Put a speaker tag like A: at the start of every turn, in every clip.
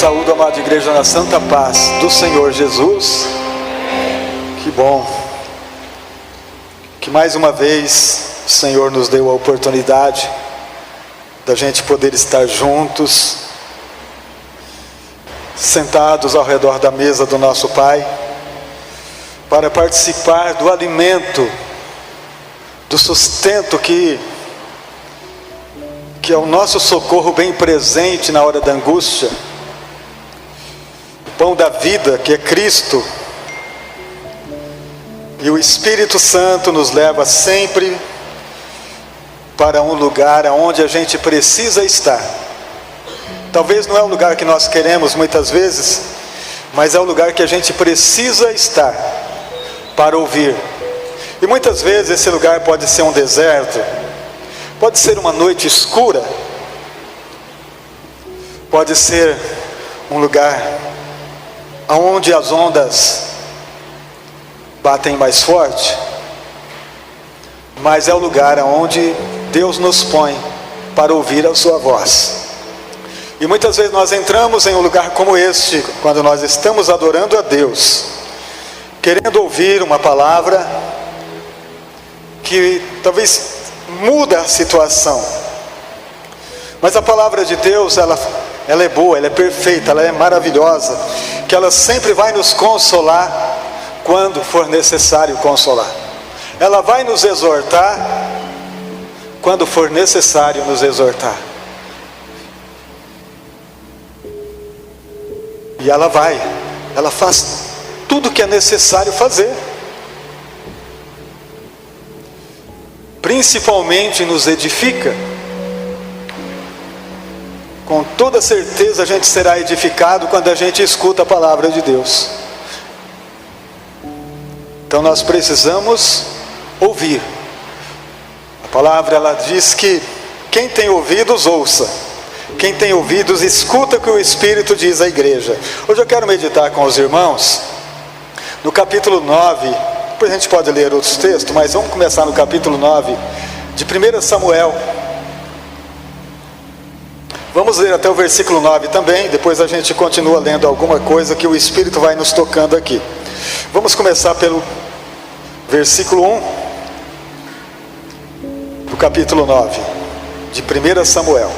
A: Saúdo, amada igreja, na santa paz do Senhor Jesus. Que bom que mais uma vez o Senhor nos deu a oportunidade da gente poder estar juntos, sentados ao redor da mesa do nosso Pai, para participar do alimento, do sustento que é o nosso socorro bem presente na hora da angústia, o pão da vida que é Cristo. E o Espírito Santo nos leva sempre para um lugar onde a gente precisa estar. Talvez não é o lugar que nós queremos muitas vezes, mas é o lugar que a gente precisa estar para ouvir. E muitas vezes esse lugar pode ser um deserto, pode ser uma noite escura, pode ser um lugar onde as ondas batem mais forte, mas é o lugar onde Deus nos põe para ouvir a sua voz. E muitas vezes nós entramos em um lugar como este, quando nós estamos adorando a Deus, querendo ouvir uma palavra que talvez muda a situação, mas a palavra de Deus, ela é boa, ela é perfeita, ela é maravilhosa, que ela sempre vai nos consolar quando for necessário consolar. Ela vai nos exortar quando for necessário nos exortar. E ela faz tudo o que é necessário fazer. Principalmente nos edifica. Com toda certeza a gente será edificado quando a gente escuta a palavra de Deus. Então nós precisamos ouvir. A palavra, ela diz que quem tem ouvidos, ouça. Quem tem ouvidos, escuta o que o Espírito diz à igreja. Hoje eu quero meditar com os irmãos no capítulo 9. Depois a gente pode ler outros textos, mas vamos começar no capítulo 9 de 1 Samuel. Vamos ler até o versículo 9 também. Depois a gente continua lendo alguma coisa que o Espírito vai nos tocando aqui. Vamos começar pelo versículo 1 do capítulo 9 de 1 Samuel.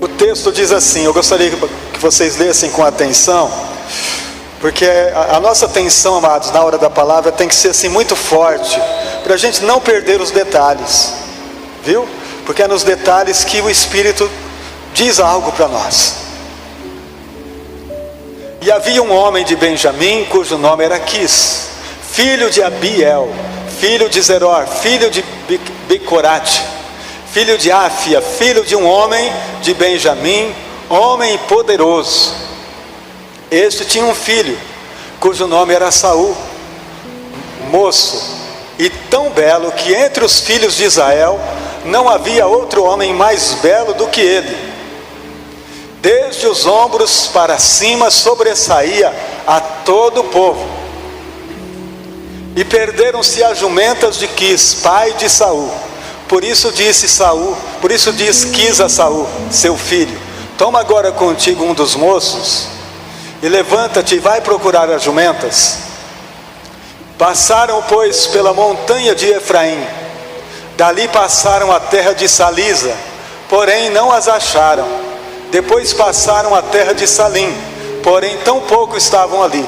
A: O texto diz assim, eu gostaria que vocês lessem com atenção, porque a nossa atenção, amados, na hora da palavra tem que ser assim muito forte, para a gente não perder os detalhes, viu? Porque é nos detalhes que o Espírito diz algo para nós. E havia um homem de Benjamim, cujo nome era Quis, filho de Abiel, filho de Zeror, filho de Becorate, filho de Áfia, filho de um homem de Benjamim, homem poderoso. Este tinha um filho, cujo nome era Saul, moço, e tão belo que entre os filhos de Israel não havia outro homem mais belo do que ele. Desde os ombros para cima sobressaía a todo o povo. E perderam-se as jumentas de Quis, pai de Saul. Por isso diz Quis a Saul, seu filho: toma agora contigo um dos moços, e levanta-te e vai procurar as jumentas. Passaram, pois, pela montanha de Efraim. Dali passaram a terra de Salisa, porém não as acharam. Depois passaram a terra de Salim, porém tão pouco estavam ali.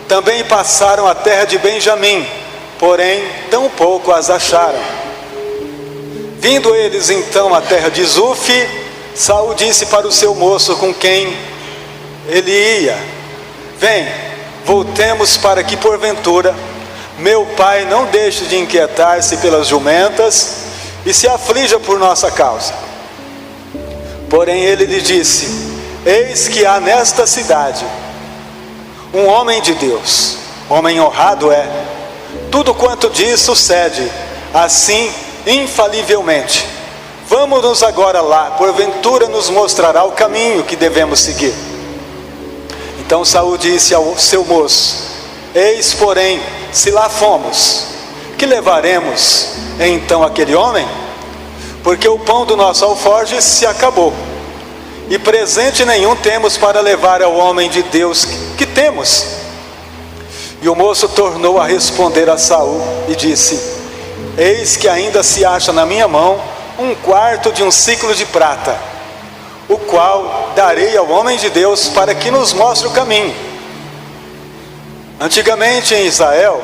A: Também passaram a terra de Benjamim, porém tão pouco as acharam. Vindo eles então à terra de Zuf, Saul disse para o seu moço com quem ele ia: vem, voltemos, para que porventura meu pai não deixe de inquietar-se pelas jumentas e se aflija por nossa causa. Porém ele lhe disse: eis que há nesta cidade um homem de Deus, homem honrado é, tudo quanto diz sucede, assim infalivelmente. Vamos-nos agora lá, porventura nos mostrará o caminho que devemos seguir. Então Saul disse ao seu moço: eis, porém, se lá fomos, que levaremos então aquele homem? porque o pão do nosso alforje se acabou, e presente nenhum temos para levar ao homem de Deus que temos. E o moço tornou a responder a Saul e disse: eis que ainda se acha na minha mão 1/4 de um siclo de prata, o qual darei ao homem de Deus para que nos mostre o caminho. Antigamente em Israel,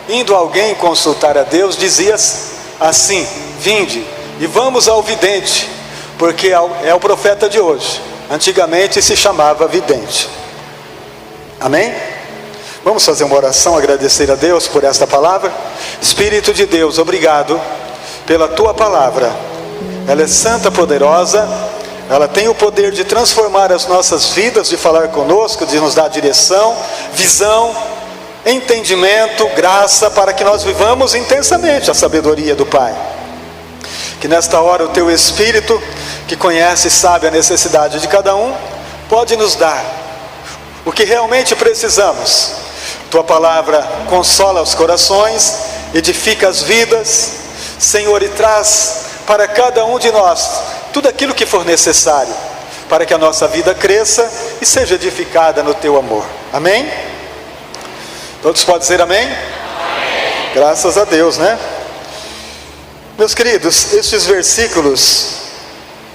A: indo alguém consultar a Deus, dizia assim: vinde e vamos ao vidente, porque é o profeta de hoje. Antigamente se chamava vidente. Amém? Vamos fazer uma oração, agradecer a Deus por esta palavra. Espírito de Deus, obrigado pela tua palavra. Ela é santa, poderosa, ela tem o poder de transformar as nossas vidas, de falar conosco, de nos dar direção, visão, entendimento, graça, para que nós vivamos intensamente a sabedoria do Pai. Que nesta hora o teu Espírito, que conhece e sabe a necessidade de cada um, pode nos dar o que realmente precisamos. Tua palavra consola os corações, edifica as vidas, Senhor, e traz para cada um de nós tudo aquilo que for necessário, para que a nossa vida cresça e seja edificada no teu amor. Amém? Todos podem dizer amém? Amém. Graças a Deus, né? Meus queridos, estes versículos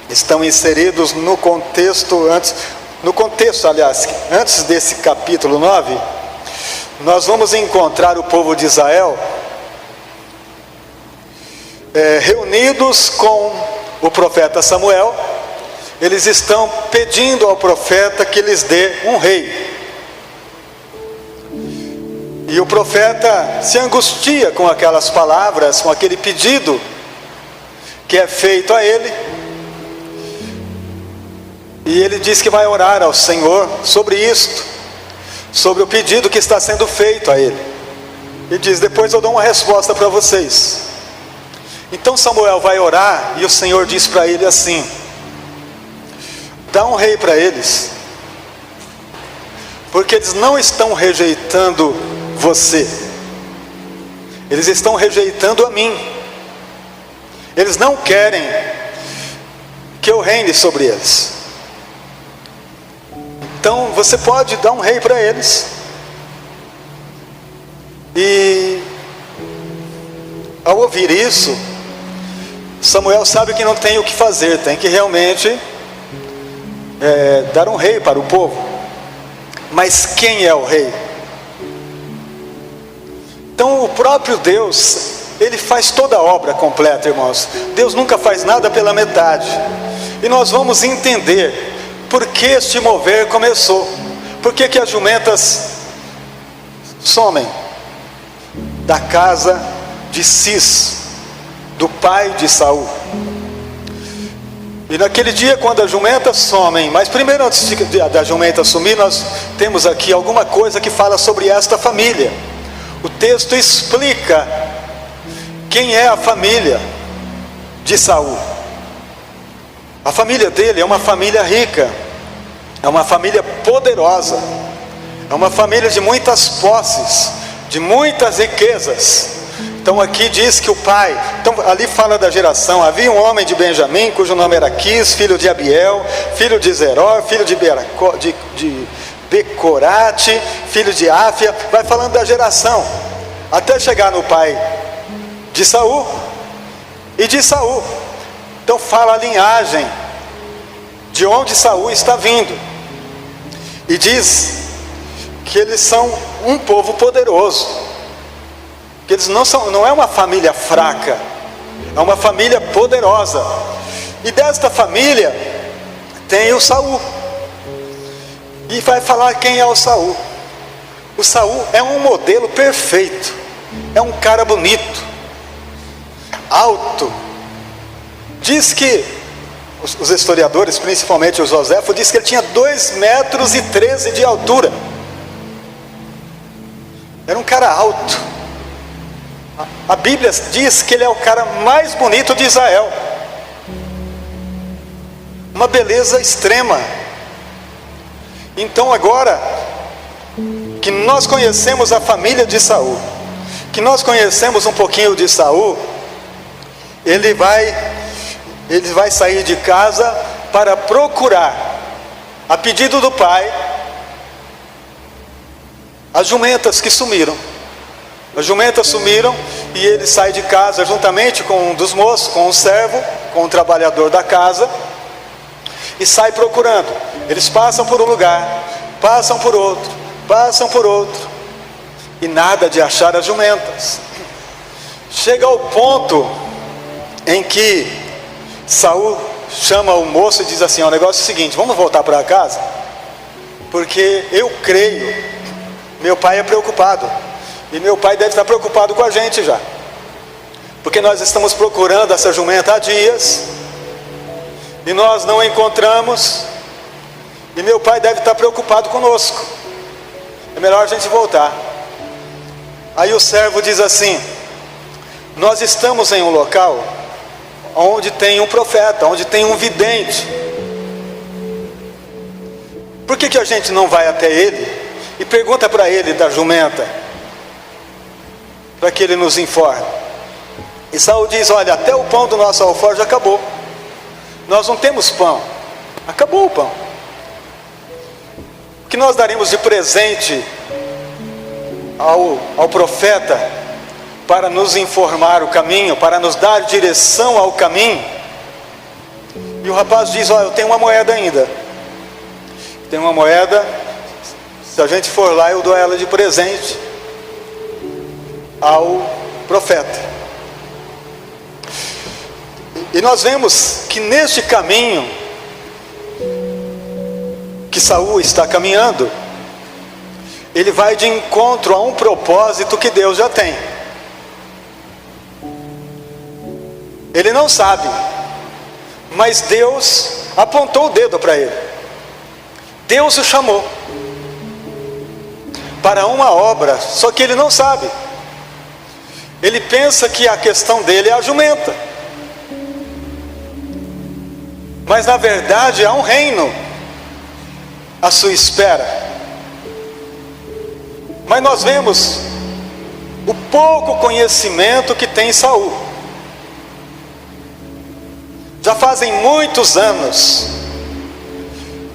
A: estão inseridos no contexto, antes desse capítulo 9, nós vamos encontrar o povo de Israel reunidos com o profeta Samuel. Eles estão pedindo ao profeta que lhes dê um rei. E o profeta se angustia com aquelas palavras, com aquele pedido que é feito a ele. E ele diz que vai orar ao Senhor sobre isto, sobre o pedido que está sendo feito a ele. E diz: depois eu dou uma resposta para vocês. Então Samuel vai orar e o Senhor diz para ele assim: dá um rei para eles, porque eles não estão rejeitando você, eles estão rejeitando a mim. Eles não querem que eu reine sobre eles. Então você pode dar um rei para eles. E ao ouvir isso, Samuel sabe que não tem o que fazer, tem que realmente dar um rei para o povo. Mas quem é o rei? Então o próprio Deus, Ele faz toda a obra completa, irmãos. Deus nunca faz nada pela metade. E nós vamos entender por que este mover começou. Por que as jumentas somem da casa de Cis, do pai de Saul. E naquele dia, quando as jumentas somem, mas primeiro, antes da jumenta sumir, nós temos aqui alguma coisa que fala sobre esta família. O texto explica quem é a família de Saul. A família dele é uma família rica, é uma família poderosa, é uma família de muitas posses, de muitas riquezas. Então aqui diz que o pai, então ali fala da geração. Havia um homem de Benjamim, cujo nome era Quis, filho de Abiel, filho de Zeror, filho de Becorate, filho de Áfia. Vai falando da geração, até chegar no pai de Saul e de Saul. Então fala a linhagem de onde Saul está vindo. E diz que eles são um povo poderoso, que eles não é uma família fraca, é uma família poderosa. E desta família tem o Saul. E vai falar quem é o Saul. O Saul é um modelo perfeito, é um cara bonito, alto. Diz que os historiadores, principalmente o Joséfo, diz que ele tinha 2,13 metros de altura. Era um cara alto. A Bíblia diz que ele é o cara mais bonito de Israel. Uma beleza extrema. Então agora que nós conhecemos a família de Saul, que nós conhecemos um pouquinho de Saul, ele vai ele vai sair de casa para procurar, a pedido do pai, as jumentas que sumiram. As jumentas sumiram e ele sai de casa juntamente com um dos moços, com um servo, com um trabalhador da casa, e sai procurando. Eles passam por um lugar, passam por outro, e nada de achar as jumentas. Chega ao ponto em que Saul chama o moço e diz assim: o negócio é o seguinte, vamos voltar para casa, porque eu creio, meu pai é preocupado, e meu pai deve estar preocupado com a gente já, porque nós estamos procurando essa jumenta há dias, e nós não encontramos, e meu pai deve estar preocupado conosco, é melhor a gente voltar. Aí o servo diz assim: nós estamos em um local onde tem um profeta, onde tem um vidente, por que a gente não vai até ele e pergunta para ele da jumenta, para que ele nos informe? E Saul diz: olha, até o pão do nosso alforje acabou, nós não temos pão, acabou o pão. O que nós daremos de presente ao profeta para nos informar o caminho, para nos dar direção ao caminho? E o rapaz diz: olha, eu tenho uma moeda ainda, tenho uma moeda, se a gente for lá eu dou ela de presente ao profeta. E nós vemos que neste caminho que Saul está caminhando, ele vai de encontro a um propósito que Deus já tem. Ele não sabe, mas Deus apontou o dedo para ele. Deus o chamou para uma obra, só que ele não sabe. Ele pensa que a questão dele é a jumenta, mas na verdade há um reino à sua espera. Mas nós vemos o pouco conhecimento que tem Saul. Já fazem muitos anos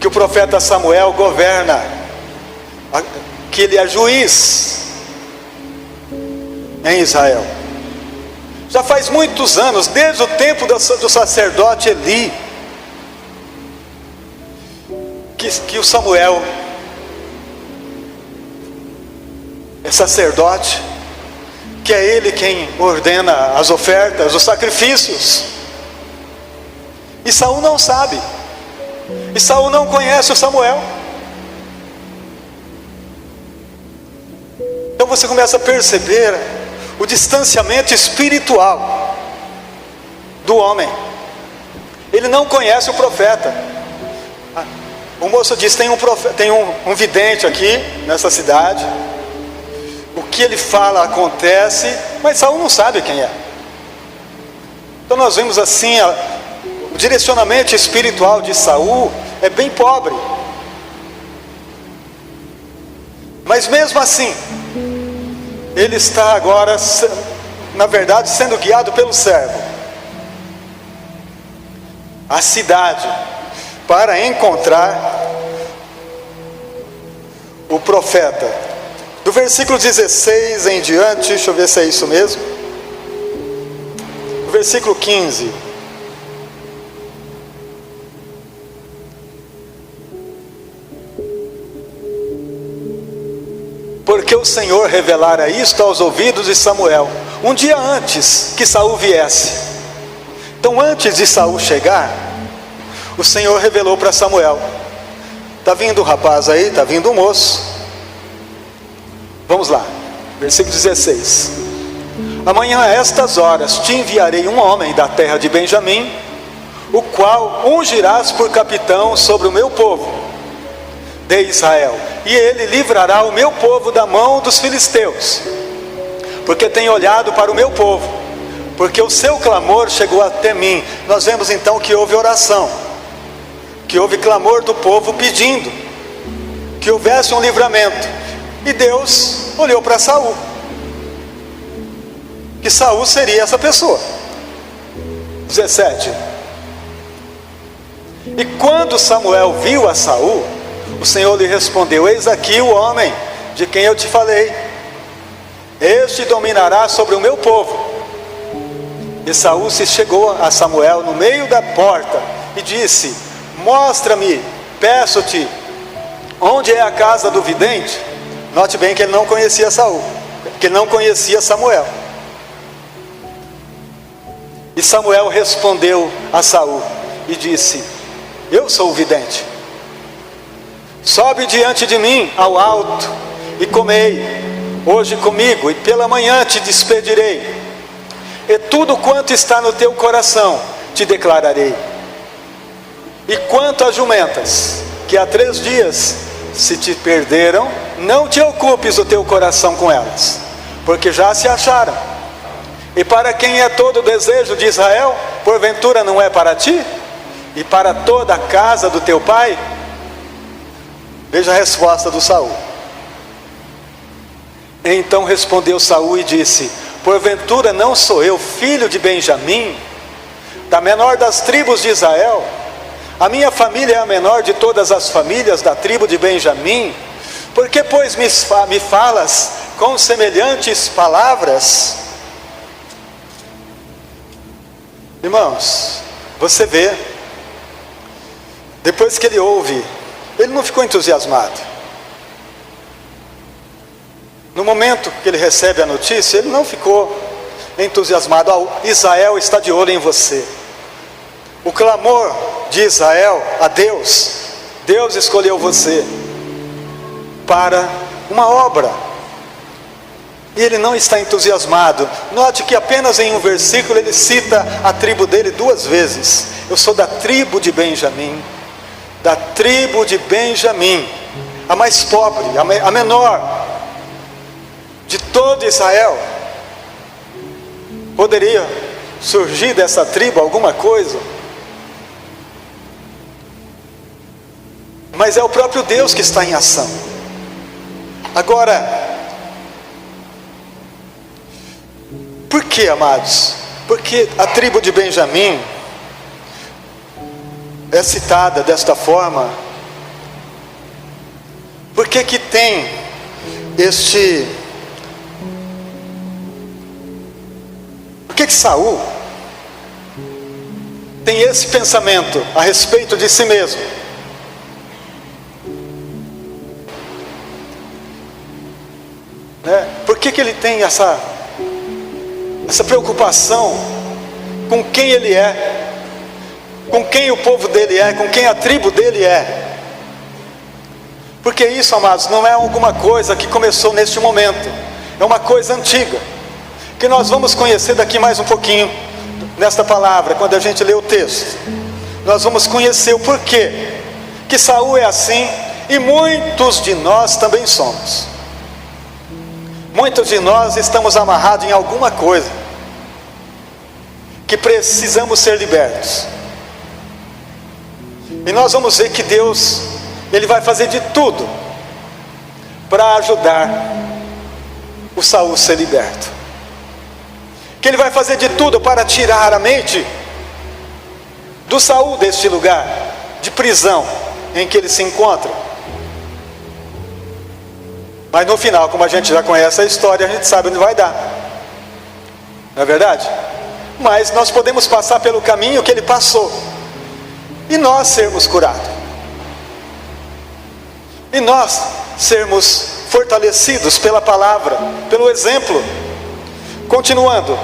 A: que o profeta Samuel governa, que ele é juiz em Israel. Já faz muitos anos, desde o tempo do sacerdote Eli, que o Samuel é sacerdote, que é ele quem ordena as ofertas, os sacrifícios. E Saul não sabe, e Saul não conhece o Samuel. Então você começa a perceber o distanciamento espiritual do homem. Ele não conhece o profeta. O moço diz: tem um vidente aqui nessa cidade, o que ele fala acontece, mas Saul não sabe quem é. Então nós vemos assim, o direcionamento espiritual de Saul é bem pobre. Mas mesmo assim, ele está agora, na verdade, sendo guiado pelo servo à cidade, para encontrar o profeta. Do versículo 16 em diante, deixa eu ver se é isso mesmo. O versículo 15. Porque o Senhor revelara isto aos ouvidos de Samuel, um dia antes que Saul viesse. Então, antes de Saul chegar, o Senhor revelou para Samuel: está vindo o rapaz aí, está vindo o moço. Vamos lá, versículo 16. Amanhã a estas horas te enviarei um homem da terra de Benjamim, o qual ungirás por capitão sobre o meu povo de Israel, e ele livrará o meu povo da mão dos filisteus, porque tem olhado para o meu povo, porque o seu clamor chegou até mim. Nós vemos então que houve oração, que houve clamor do povo pedindo que houvesse um livramento, e Deus olhou para Saul, que Saul seria essa pessoa. 17. E quando Samuel viu a Saul, o Senhor lhe respondeu: eis aqui o homem de quem eu te falei, este dominará sobre o meu povo. E Saul se chegou a Samuel no meio da porta e disse: mostra-me, peço-te, onde é a casa do vidente? Note bem que ele não conhecia Saul, que ele não conhecia Samuel. E Samuel respondeu a Saul e disse: eu sou o vidente. Sobe diante de mim ao alto e comei hoje comigo, e pela manhã te despedirei, e tudo quanto está no teu coração te declararei. E quanto às jumentas, que há 3 dias se te perderam, não te ocupes o teu coração com elas, porque já se acharam. E para quem é todo o desejo de Israel, porventura não é para ti? E para toda a casa do teu pai? Veja a resposta do Saul. Então respondeu Saul e disse: porventura não sou eu filho de Benjamim, da menor das tribos de Israel? A minha família é a menor de todas as famílias da tribo de Benjamim. Por que, pois, me falas com semelhantes palavras? Irmãos, você vê, depois que ele ouve, ele não ficou entusiasmado. No momento que ele recebe a notícia, ele não ficou entusiasmado. Israel está de olho em você. O clamor de Israel a Deus, Deus escolheu você para uma obra. E ele não está entusiasmado. Note que apenas em um versículo ele cita a tribo dele 2 vezes. Eu sou da tribo de Benjamim. Da tribo de Benjamim, a mais pobre, a menor de todo Israel. Poderia surgir dessa tribo alguma coisa? Mas é o próprio Deus que está em ação. Agora, por que, amados? Porque a tribo de Benjamim é citada desta forma. Por que que tem por que que Saul tem esse pensamento a respeito de si mesmo? Por que que ele tem essa preocupação com quem ele é, com quem o povo dele é, com quem a tribo dele é? Porque isso, amados, não é alguma coisa que começou neste momento, é uma coisa antiga, que nós vamos conhecer daqui mais um pouquinho, nesta palavra, quando a gente lê o texto. Nós vamos conhecer o porquê que Saul é assim, e muitos de nós também somos. Muitos de nós estamos amarrados em alguma coisa, que precisamos ser libertos. E nós vamos ver que Deus, Ele vai fazer de tudo para ajudar o Saul a ser liberto. Que Ele vai fazer de tudo para tirar a mente do Saul deste lugar de prisão em que ele se encontra. Mas no final, como a gente já conhece a história, a gente sabe onde vai dar. Não é verdade? Mas nós podemos passar pelo caminho que ele passou e nós sermos curados, e nós sermos fortalecidos pela palavra, pelo exemplo. Continuando,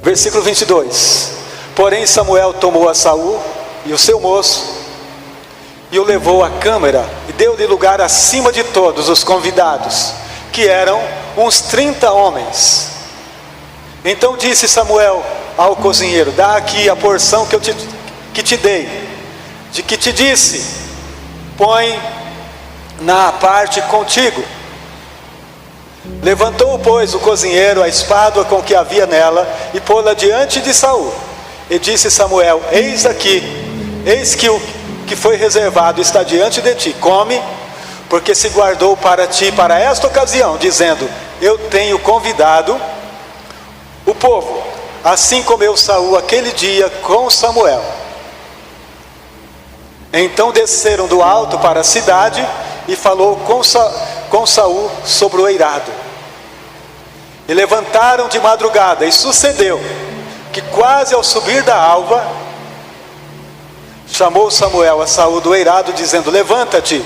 A: versículo 22. Porém Samuel tomou a Saul e o seu moço e o levou à câmara e deu-lhe lugar acima de todos os convidados, que eram uns 30 homens. Então disse Samuel ao cozinheiro: dá aqui a porção que te dei, de que te disse, põe na parte contigo. Levantou, pois, o cozinheiro a espada com que havia nela e pô-la diante de Saul. E disse Samuel: eis aqui, eis que o que foi reservado está diante de ti, come, porque se guardou para ti para esta ocasião, dizendo: eu tenho convidado o povo. assim comeu Saul aquele dia com Samuel. Então desceram do alto para a cidade e falou com Saul sobre o eirado. E levantaram de madrugada, e sucedeu que quase ao subir da alva, chamou Samuel a Saul do eirado, dizendo: levanta-te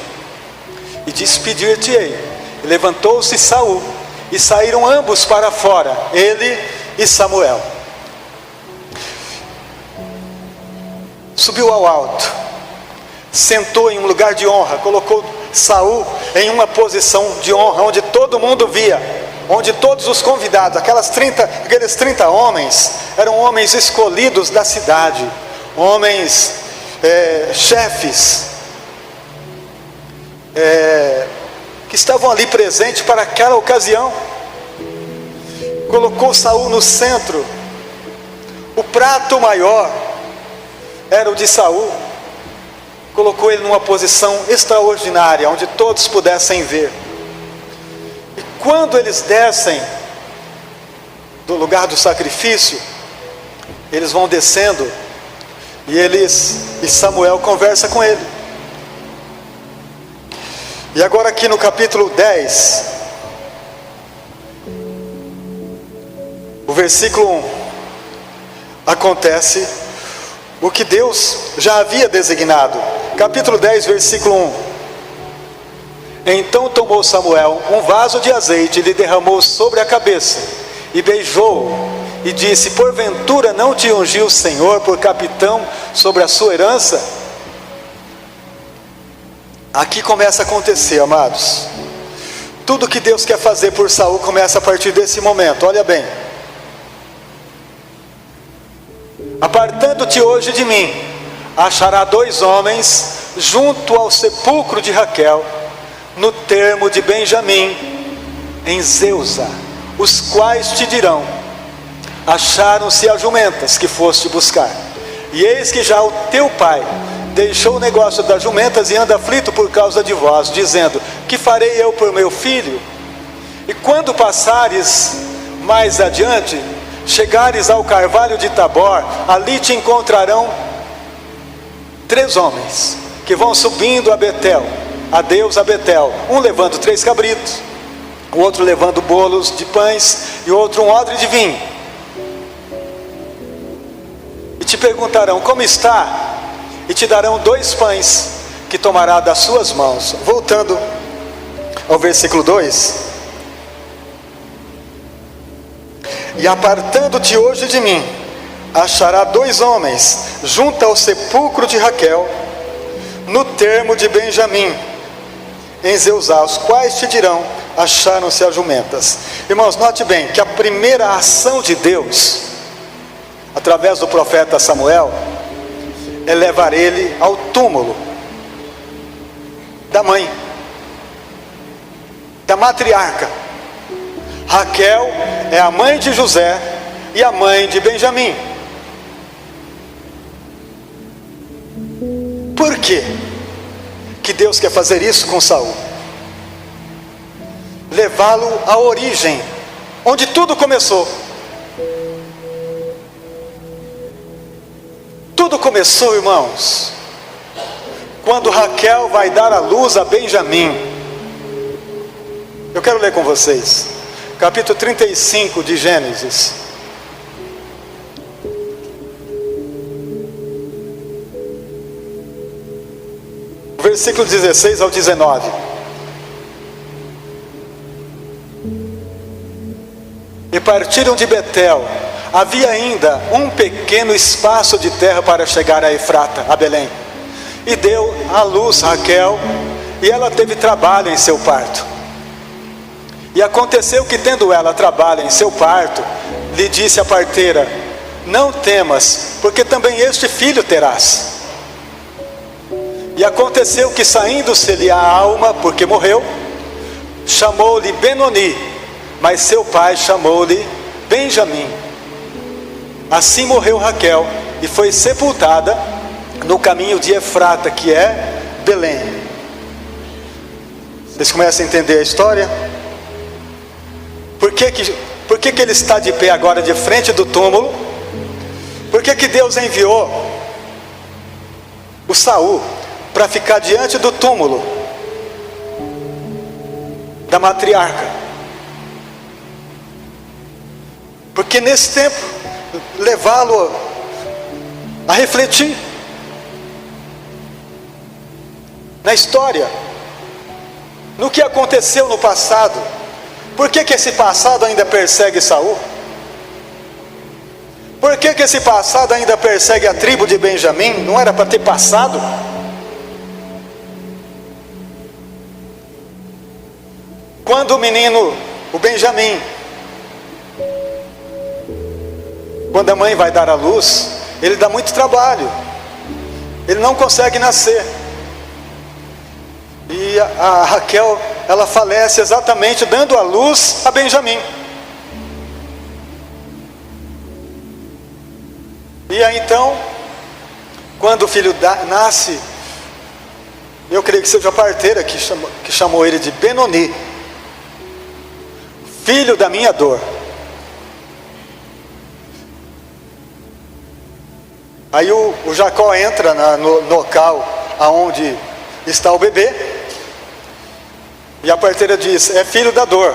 A: e despedir-te-ei. E levantou-se Saul, e saíram ambos para fora, ele e Samuel. Subiu ao alto, sentou em um lugar de honra, colocou Saul em uma posição de honra, onde todo mundo via, onde todos os convidados, aqueles 30 homens, eram homens escolhidos da cidade, homens chefes, que estavam ali presentes para aquela ocasião. Colocou Saul no centro. O prato maior era o de Saul. Colocou ele numa posição extraordinária, onde todos pudessem ver. E quando eles descem do lugar do sacrifício, eles vão descendo, e Samuel conversa com ele. E agora aqui no capítulo 10, o versículo 1, acontece o que Deus já havia designado. Capítulo 10, versículo 1. Então tomou Samuel um vaso de azeite e lhe derramou sobre a cabeça, e beijou-o, e disse: porventura não te ungiu o Senhor por capitão sobre a sua herança? Aqui começa a acontecer, amados. Tudo que Deus quer fazer por Saul começa a partir desse momento. Olha bem: apartando-te hoje de mim, achará 2 homens junto ao sepulcro de Raquel, no termo de Benjamim, em Zeusa, os quais te dirão: acharam-se as jumentas que foste buscar. E eis que já o teu pai deixou o negócio das jumentas e anda aflito por causa de vós, dizendo: que farei eu por meu filho? E quando passares mais adiante, chegares ao carvalho de Tabor, ali te encontrarão 3 homens que vão subindo a Betel, a Deus a Betel, um levando 3 cabritos, o outro levando bolos de pães, e outro um odre de vinho. E te perguntarão: como está? E te darão 2 pães que tomará das suas mãos. Voltando ao versículo 2: e apartando-te hoje de mim, achará 2 homens junto ao sepulcro de Raquel, no termo de Benjamim, em Zeusá, os quais te dirão: acharam-se as jumentas. Irmãos, note bem que a primeira ação de Deus, através do profeta Samuel, é levar ele ao túmulo da mãe, da matriarca. Raquel é a mãe de José e a mãe de Benjamim. Por quê que Deus quer fazer isso com Saul? Levá-lo à origem, onde tudo começou. Tudo começou, irmãos, quando Raquel vai dar à luz a Benjamim. Eu quero ler com vocês capítulo 35 de Gênesis. Versículo 16 ao 19. E partiram de Betel. Havia ainda um pequeno espaço de terra para chegar a Efrata, a Belém. E deu à luz Raquel, e ela teve trabalho em seu parto. E aconteceu que, tendo ela trabalho em seu parto, lhe disse a parteira: não temas, porque também este filho terás. E aconteceu que, saindo-se-lhe a alma, porque morreu, chamou-lhe Benoni, mas seu pai chamou-lhe Benjamim. Assim morreu Raquel e foi sepultada no caminho de Efrata, que é Belém. Vocês começam a entender a história? Por que ele está de pé agora de frente do túmulo? Por que Deus enviou o Saul para ficar diante do túmulo da matriarca? Porque nesse tempo, levá-lo a refletir na história, no que aconteceu no passado. Por que esse passado ainda persegue Saul? Por que esse passado ainda persegue a tribo de Benjamim? Não era para ter passado? Quando o menino, o Benjamim, quando a mãe vai dar à luz, ele dá muito trabalho, ele não consegue nascer, e a Raquel, ela falece exatamente dando à luz a Benjamim. E aí então, quando o filho nasce, eu creio que seja a parteira que chamou ele de Benoni, filho da minha dor. Aí o Jacó entra no local aonde está o bebê, e a parteira diz: é filho da dor.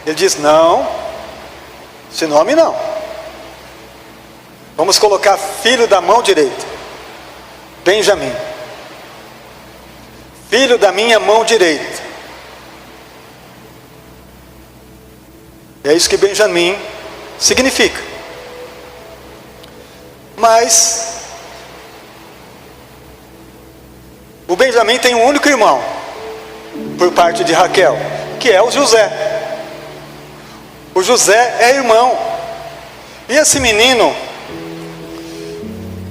A: Ele diz: não, esse nome não, vamos colocar filho da mão direita, Benjamim, filho da minha mão direita. E é isso que Benjamim significa. Mas o Benjamim tem um único irmão, por parte de Raquel, que é o José. O José é irmão. E esse menino,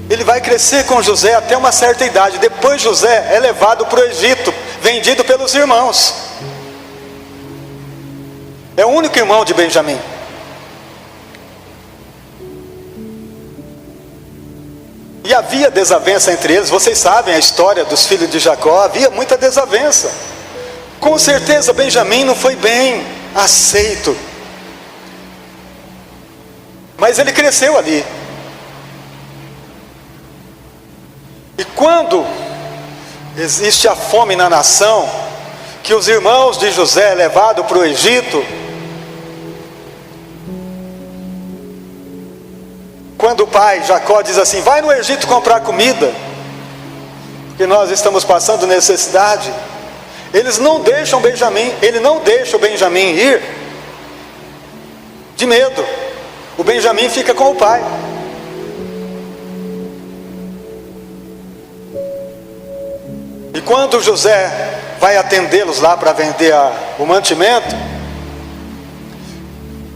A: ele vai crescer com José até uma certa idade. Depois José é levado para o Egito, vendido pelos irmãos. É o único irmão de Benjamim. E havia desavença entre eles. Vocês sabem a história dos filhos de Jacó. Havia muita desavença. Com certeza Benjamim não foi bem aceito, mas ele cresceu ali. E quando existe a fome na nação, que os irmãos de José é levado para o Egito, quando o pai Jacó diz assim: vai no Egito comprar comida, porque nós estamos passando necessidade, eles não deixam Benjamim, ele não deixa o Benjamim ir, de medo. O Benjamim fica com o pai. E quando José vai atendê-los lá para vender o mantimento,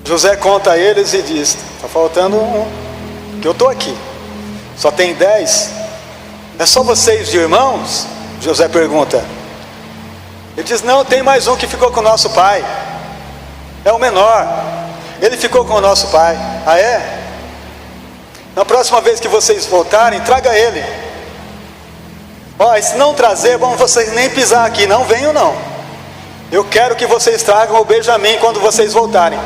A: José conta a eles e diz: está faltando um, que eu estou aqui, só tem 10, é só vocês de irmãos? José pergunta. Ele diz: não, tem mais um que ficou com o nosso pai, é o menor, ele ficou com o nosso pai. Ah, é? Na próxima vez que vocês voltarem, traga ele. Ó, se não trazer, bom, vocês nem pisar aqui, não venham não. Eu quero que vocês tragam o Benjamim quando vocês voltarem,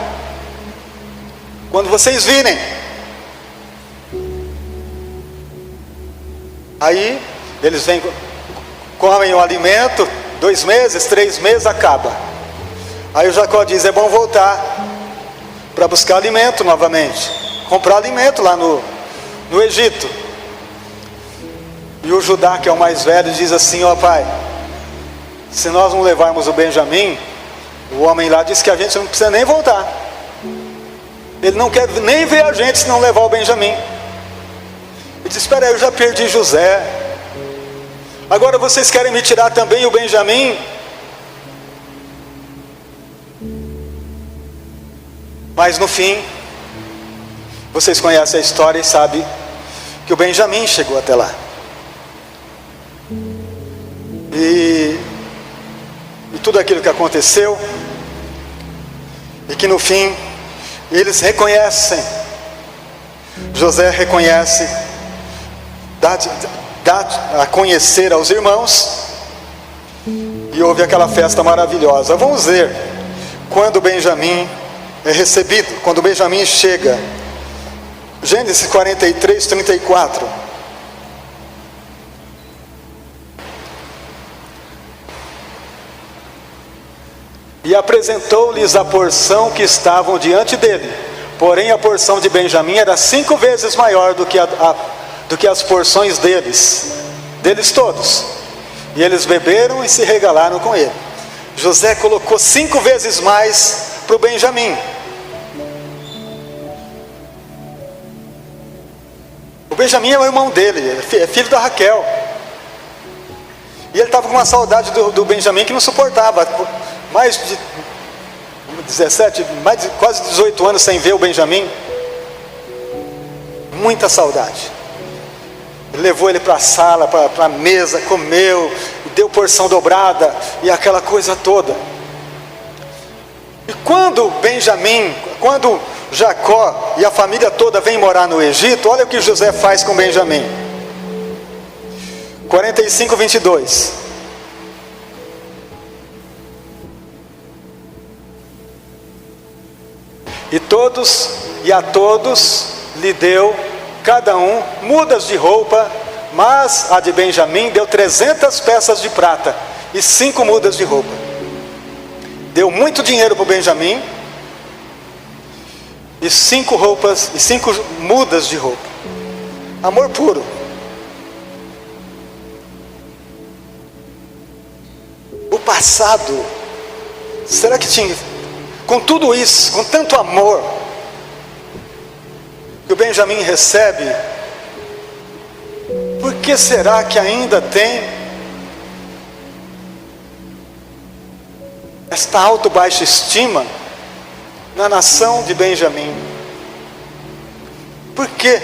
A: quando vocês virem. Aí eles vêm, comem o alimento, 2 meses, 3 meses, acaba. Aí o Jacó diz: é bom voltar para buscar alimento novamente, comprar alimento lá no Egito. E o Judá, que é o mais velho, diz assim: ó pai, se nós não levarmos o Benjamim, o homem lá disse que a gente não precisa nem voltar, ele não quer nem ver a gente se não levar o Benjamim. Ele diz: espera aí, eu já perdi José, agora vocês querem me tirar também o Benjamim? Mas no fim, vocês conhecem a história e sabem que o Benjamim chegou até lá. E tudo aquilo que aconteceu, e que no fim eles reconhecem, José reconhece, dá a conhecer aos irmãos, e houve aquela festa maravilhosa. Vamos ver quando Benjamim é recebido, quando Benjamim chega Gênesis 43, 34. E apresentou-lhes a porção que estavam diante dele. Porém a porção de Benjamim era 5 vezes maior do que as porções deles todos. E eles beberam e se regalaram com ele. José colocou 5 vezes mais para o Benjamim. O Benjamim é o irmão dele, é filho da Raquel. E ele estava com uma saudade do Benjamim que não suportava. Mais de 17, quase 18 anos sem ver o Benjamim. Muita saudade. Ele levou ele para a sala, para a mesa, comeu, deu porção dobrada e aquela coisa toda. E quando Jacó e a família toda vem morar no Egito, olha o que José faz com Benjamim. 45, 22. E a todos lhe deu cada um mudas de roupa, mas a de Benjamim deu 300 peças de prata e 5 mudas de roupa. Deu muito dinheiro para o Benjamim e 5 mudas de roupa. Amor puro. O passado, será que tinha, com tudo isso, com tanto amor que o Benjamim recebe, por que será que ainda tem esta baixa estima na nação de Benjamim? Por quê?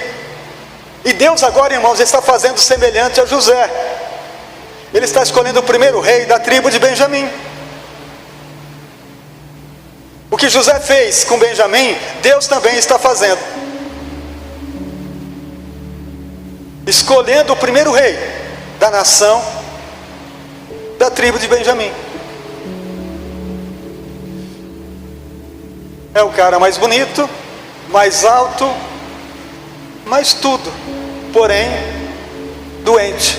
A: E Deus agora, irmãos, está fazendo semelhante a José. Ele está escolhendo o primeiro rei da tribo de Benjamim. O que José fez com Benjamim, Deus também está fazendo. Escolhendo o primeiro rei da nação da tribo de Benjamim. É o cara mais bonito, mais alto, mais tudo, porém doente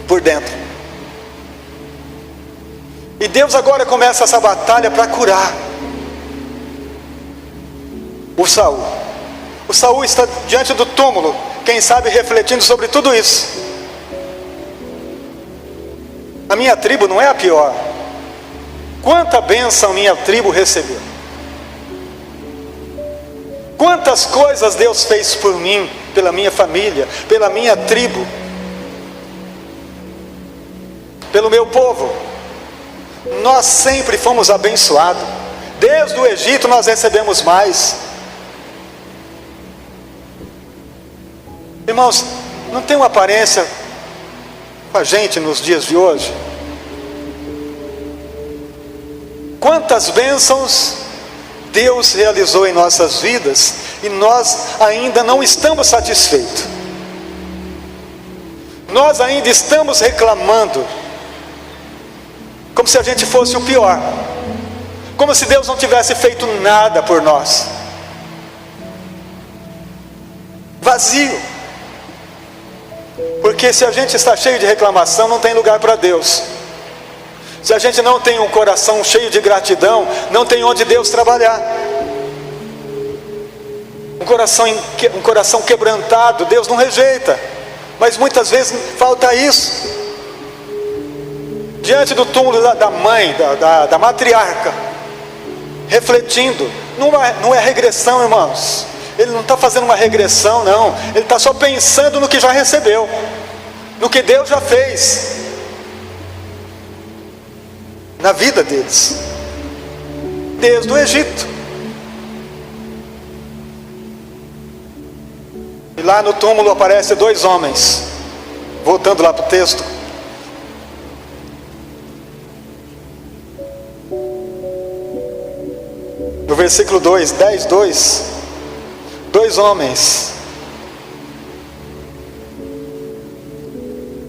A: por dentro. E Deus agora começa essa batalha para curar o Saul. O Saul está diante do túmulo, quem sabe refletindo sobre tudo isso. A minha tribo não é a pior. Quanta bênção minha tribo recebeu. Quantas coisas Deus fez por mim, pela minha família, pela minha tribo, pelo meu povo. Nós sempre fomos abençoados. Desde o Egito nós recebemos mais. Irmãos, não tem uma aparência com a gente nos dias de hoje? Quantas bênçãos Deus realizou em nossas vidas e nós ainda não estamos satisfeitos. Nós ainda estamos reclamando, como se a gente fosse o pior, como se Deus não tivesse feito nada por nós. Vazio. Porque se a gente está cheio de reclamação, não tem lugar para Deus. Se a gente não tem um coração cheio de gratidão, não tem onde Deus trabalhar. Um coração quebrantado, Deus não rejeita. Mas muitas vezes falta isso. Diante do túmulo da mãe, da matriarca, refletindo. Não é regressão, irmãos. Ele não está fazendo uma regressão, não. Ele está só pensando no que já recebeu, no que Deus já fez na vida deles, desde o Egito. E lá no túmulo aparecem 2 homens. Voltando lá para o texto. No versículo 2, 10, 2. 2 homens.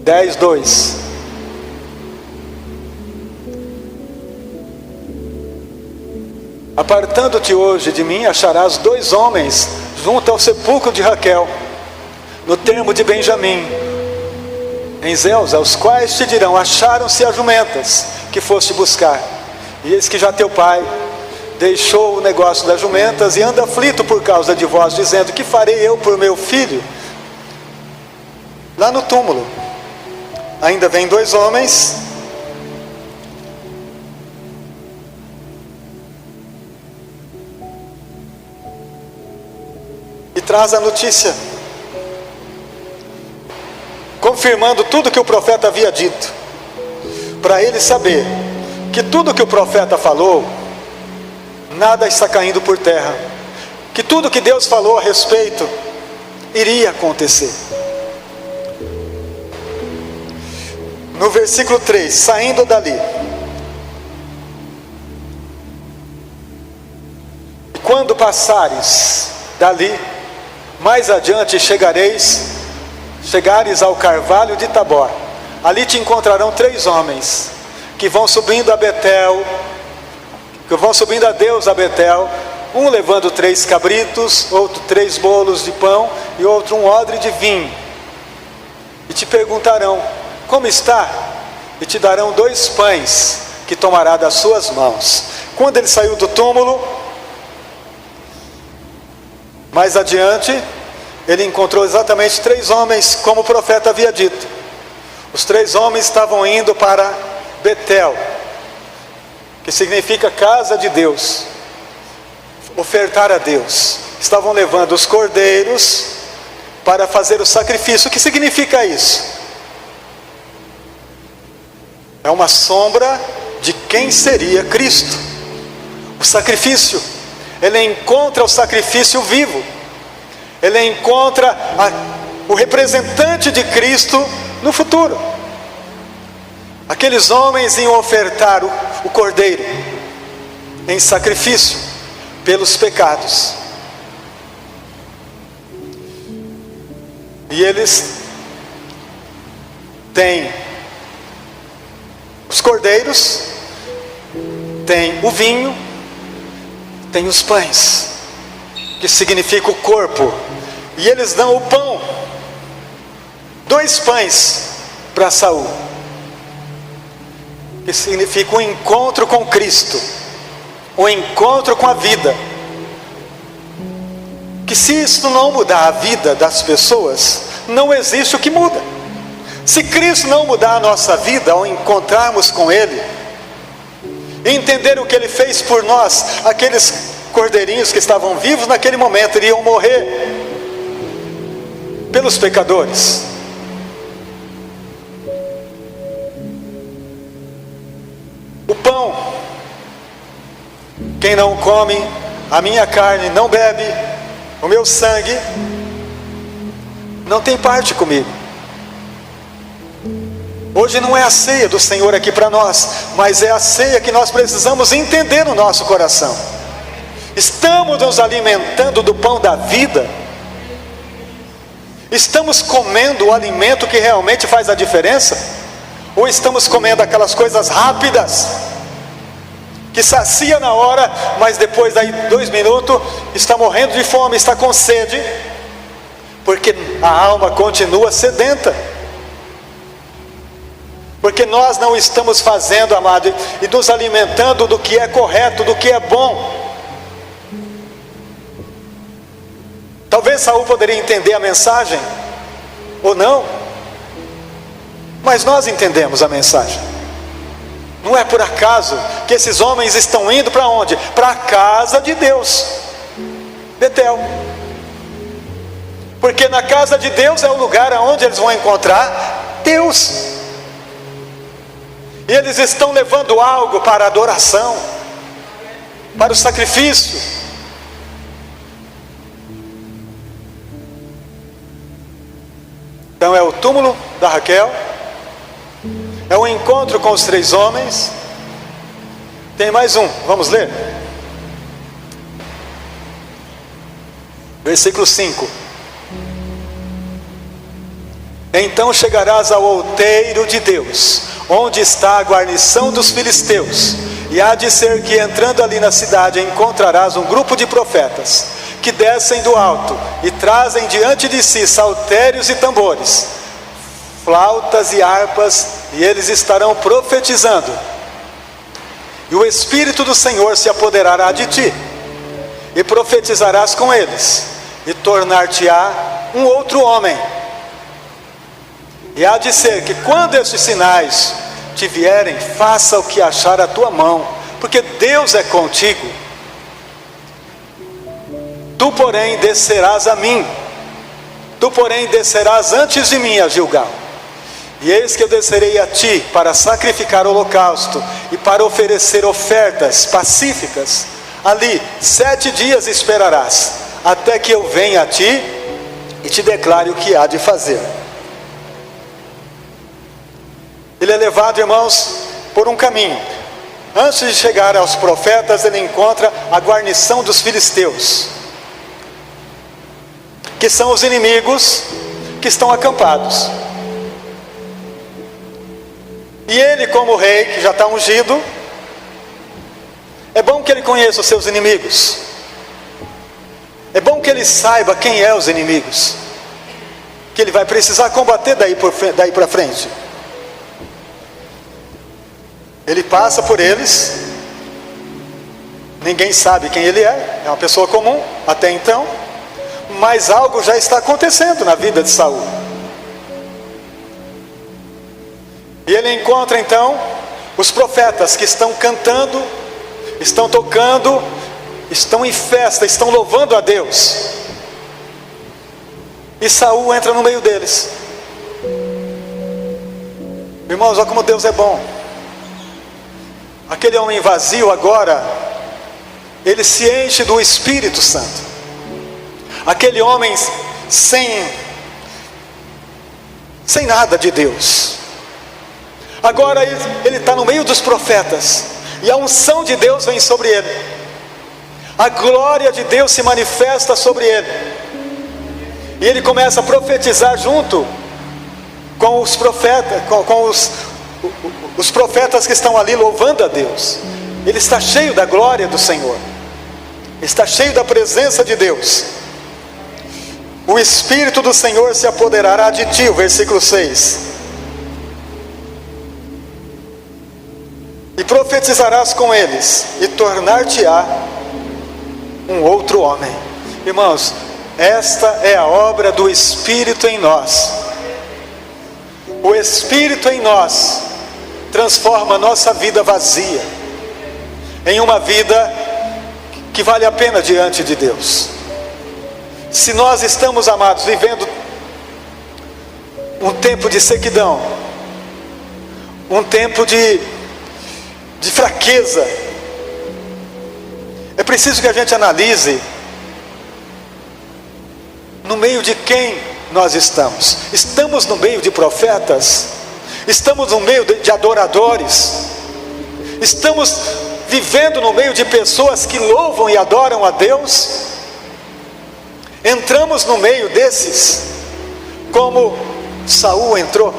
A: 10, 2. Apartando-te hoje de mim, acharás 2 homens junto ao sepulcro de Raquel, no termo de Benjamim, em Zelza, os quais te dirão: acharam-se as jumentas que foste buscar, e eis que já teu pai deixou o negócio das jumentas e anda aflito por causa de vós, dizendo: que farei eu por meu filho? Lá no túmulo ainda vem 2 homens, e traz a notícia, confirmando tudo que o profeta havia dito, para ele saber que tudo que o profeta falou, nada está caindo por terra, que tudo que Deus falou a respeito iria acontecer. No versículo 3, saindo dali, quando passares dali, mais adiante chegares ao carvalho de Tabor, ali te encontrarão 3 homens, que vão subindo a Betel, que vão subindo a Deus a Betel, um levando 3 cabritos, outro 3 bolos de pão, e outro um odre de vinho, e te perguntarão: como está? E te darão 2 pães, que tomará das suas mãos. Quando ele saiu do túmulo, mais adiante, ele encontrou exatamente 3 homens, como o profeta havia dito. Os 3 homens estavam indo para Betel, que significa casa de Deus, ofertar a Deus. Estavam levando os cordeiros para fazer o sacrifício. O que significa isso? É uma sombra de quem seria Cristo. O sacrifício, ele encontra o sacrifício vivo, ele encontra o representante de Cristo no futuro. Aqueles homens iam ofertar o cordeiro em sacrifício pelos pecados, e eles têm os cordeiros, tem o vinho, tem os pães, que significa o corpo, e eles dão o pão, 2 pães para Saul, que significa o encontro com Cristo, o encontro com a vida. Que se isso não mudar a vida das pessoas, não existe o que muda. Se Cristo não mudar a nossa vida ao encontrarmos com Ele, e entender o que Ele fez por nós, aqueles cordeirinhos que estavam vivos naquele momento iriam morrer pelos pecadores. O pão: quem não come a minha carne, não bebe o meu sangue, não tem parte comigo. Hoje não é a ceia do Senhor aqui para nós, mas é a ceia que nós precisamos entender no nosso coração. Estamos nos alimentando do pão da vida? Estamos comendo o alimento que realmente faz a diferença? Ou estamos comendo aquelas coisas rápidas, que sacia na hora, mas depois daí 2 minutos está morrendo de fome, está com sede, porque a alma continua sedenta? Porque nós não estamos fazendo, amado, e nos alimentando do que é correto, do que é bom. Talvez Saul poderia entender a mensagem, ou não, mas nós entendemos a mensagem. Não é por acaso que esses homens estão indo para onde? Para a casa de Deus, Betel. Porque na casa de Deus é o lugar onde eles vão encontrar Deus. E eles estão levando algo para a adoração, para o sacrifício. Então é o túmulo da Raquel, é o encontro com os 3 homens. Tem mais um, vamos ler? Versículo 5. Então chegarás ao outeiro de Deus, onde está a guarnição dos filisteus, e há de ser que entrando ali na cidade encontrarás um grupo de profetas, que descem do alto e trazem diante de si saltérios e tambores, flautas e harpas, e eles estarão profetizando. E o Espírito do Senhor se apoderará de ti, e profetizarás com eles, e tornar-te-á um outro homem. E há de ser que quando estes sinais te vierem, faça o que achar a tua mão, porque Deus é contigo. Tu, porém, descerás a mim, tu, porém, descerás antes de mim a Gilgal. E eis que eu descerei a ti para sacrificar holocausto e para oferecer ofertas pacíficas. Ali 7 dias esperarás, até que eu venha a ti e te declare o que há de fazer. Ele é levado, irmãos, por um caminho. Antes de chegar aos profetas, ele encontra a guarnição dos filisteus, que são os inimigos que estão acampados. E ele, como rei, que já está ungido, é bom que ele conheça os seus inimigos. É bom que ele saiba quem é os inimigos, que ele vai precisar combater daí para frente. Ele passa por eles, ninguém sabe quem ele é uma pessoa comum até então, mas algo já está acontecendo na vida de Saul. E ele encontra então os profetas que estão cantando, estão tocando, estão em festa, estão louvando a Deus. E Saul entra no meio deles. Irmãos, olha como Deus é bom. Aquele homem vazio agora, ele se enche do Espírito Santo. Aquele homem sem nada de Deus, agora ele está no meio dos profetas, e a unção de Deus vem sobre ele, a glória de Deus se manifesta sobre ele, e ele começa a profetizar junto com os profetas, com os profetas que estão ali louvando a Deus. Ele está cheio da glória do Senhor, está cheio da presença de Deus. O Espírito do Senhor se apoderará de ti, o versículo 6. E profetizarás com eles, e tornar-te-á um outro homem. Irmãos, esta é a obra do Espírito em nós. O Espírito em nós transforma a nossa vida vazia em uma vida que vale a pena diante de Deus. Se nós estamos, amados, vivendo um tempo de sequidão, um tempo de fraqueza, é preciso que a gente analise no meio de quem nós estamos. Estamos no meio de profetas? Estamos no meio de adoradores? Estamos vivendo no meio de pessoas que louvam e adoram a Deus? Entramos no meio desses como Saul entrou?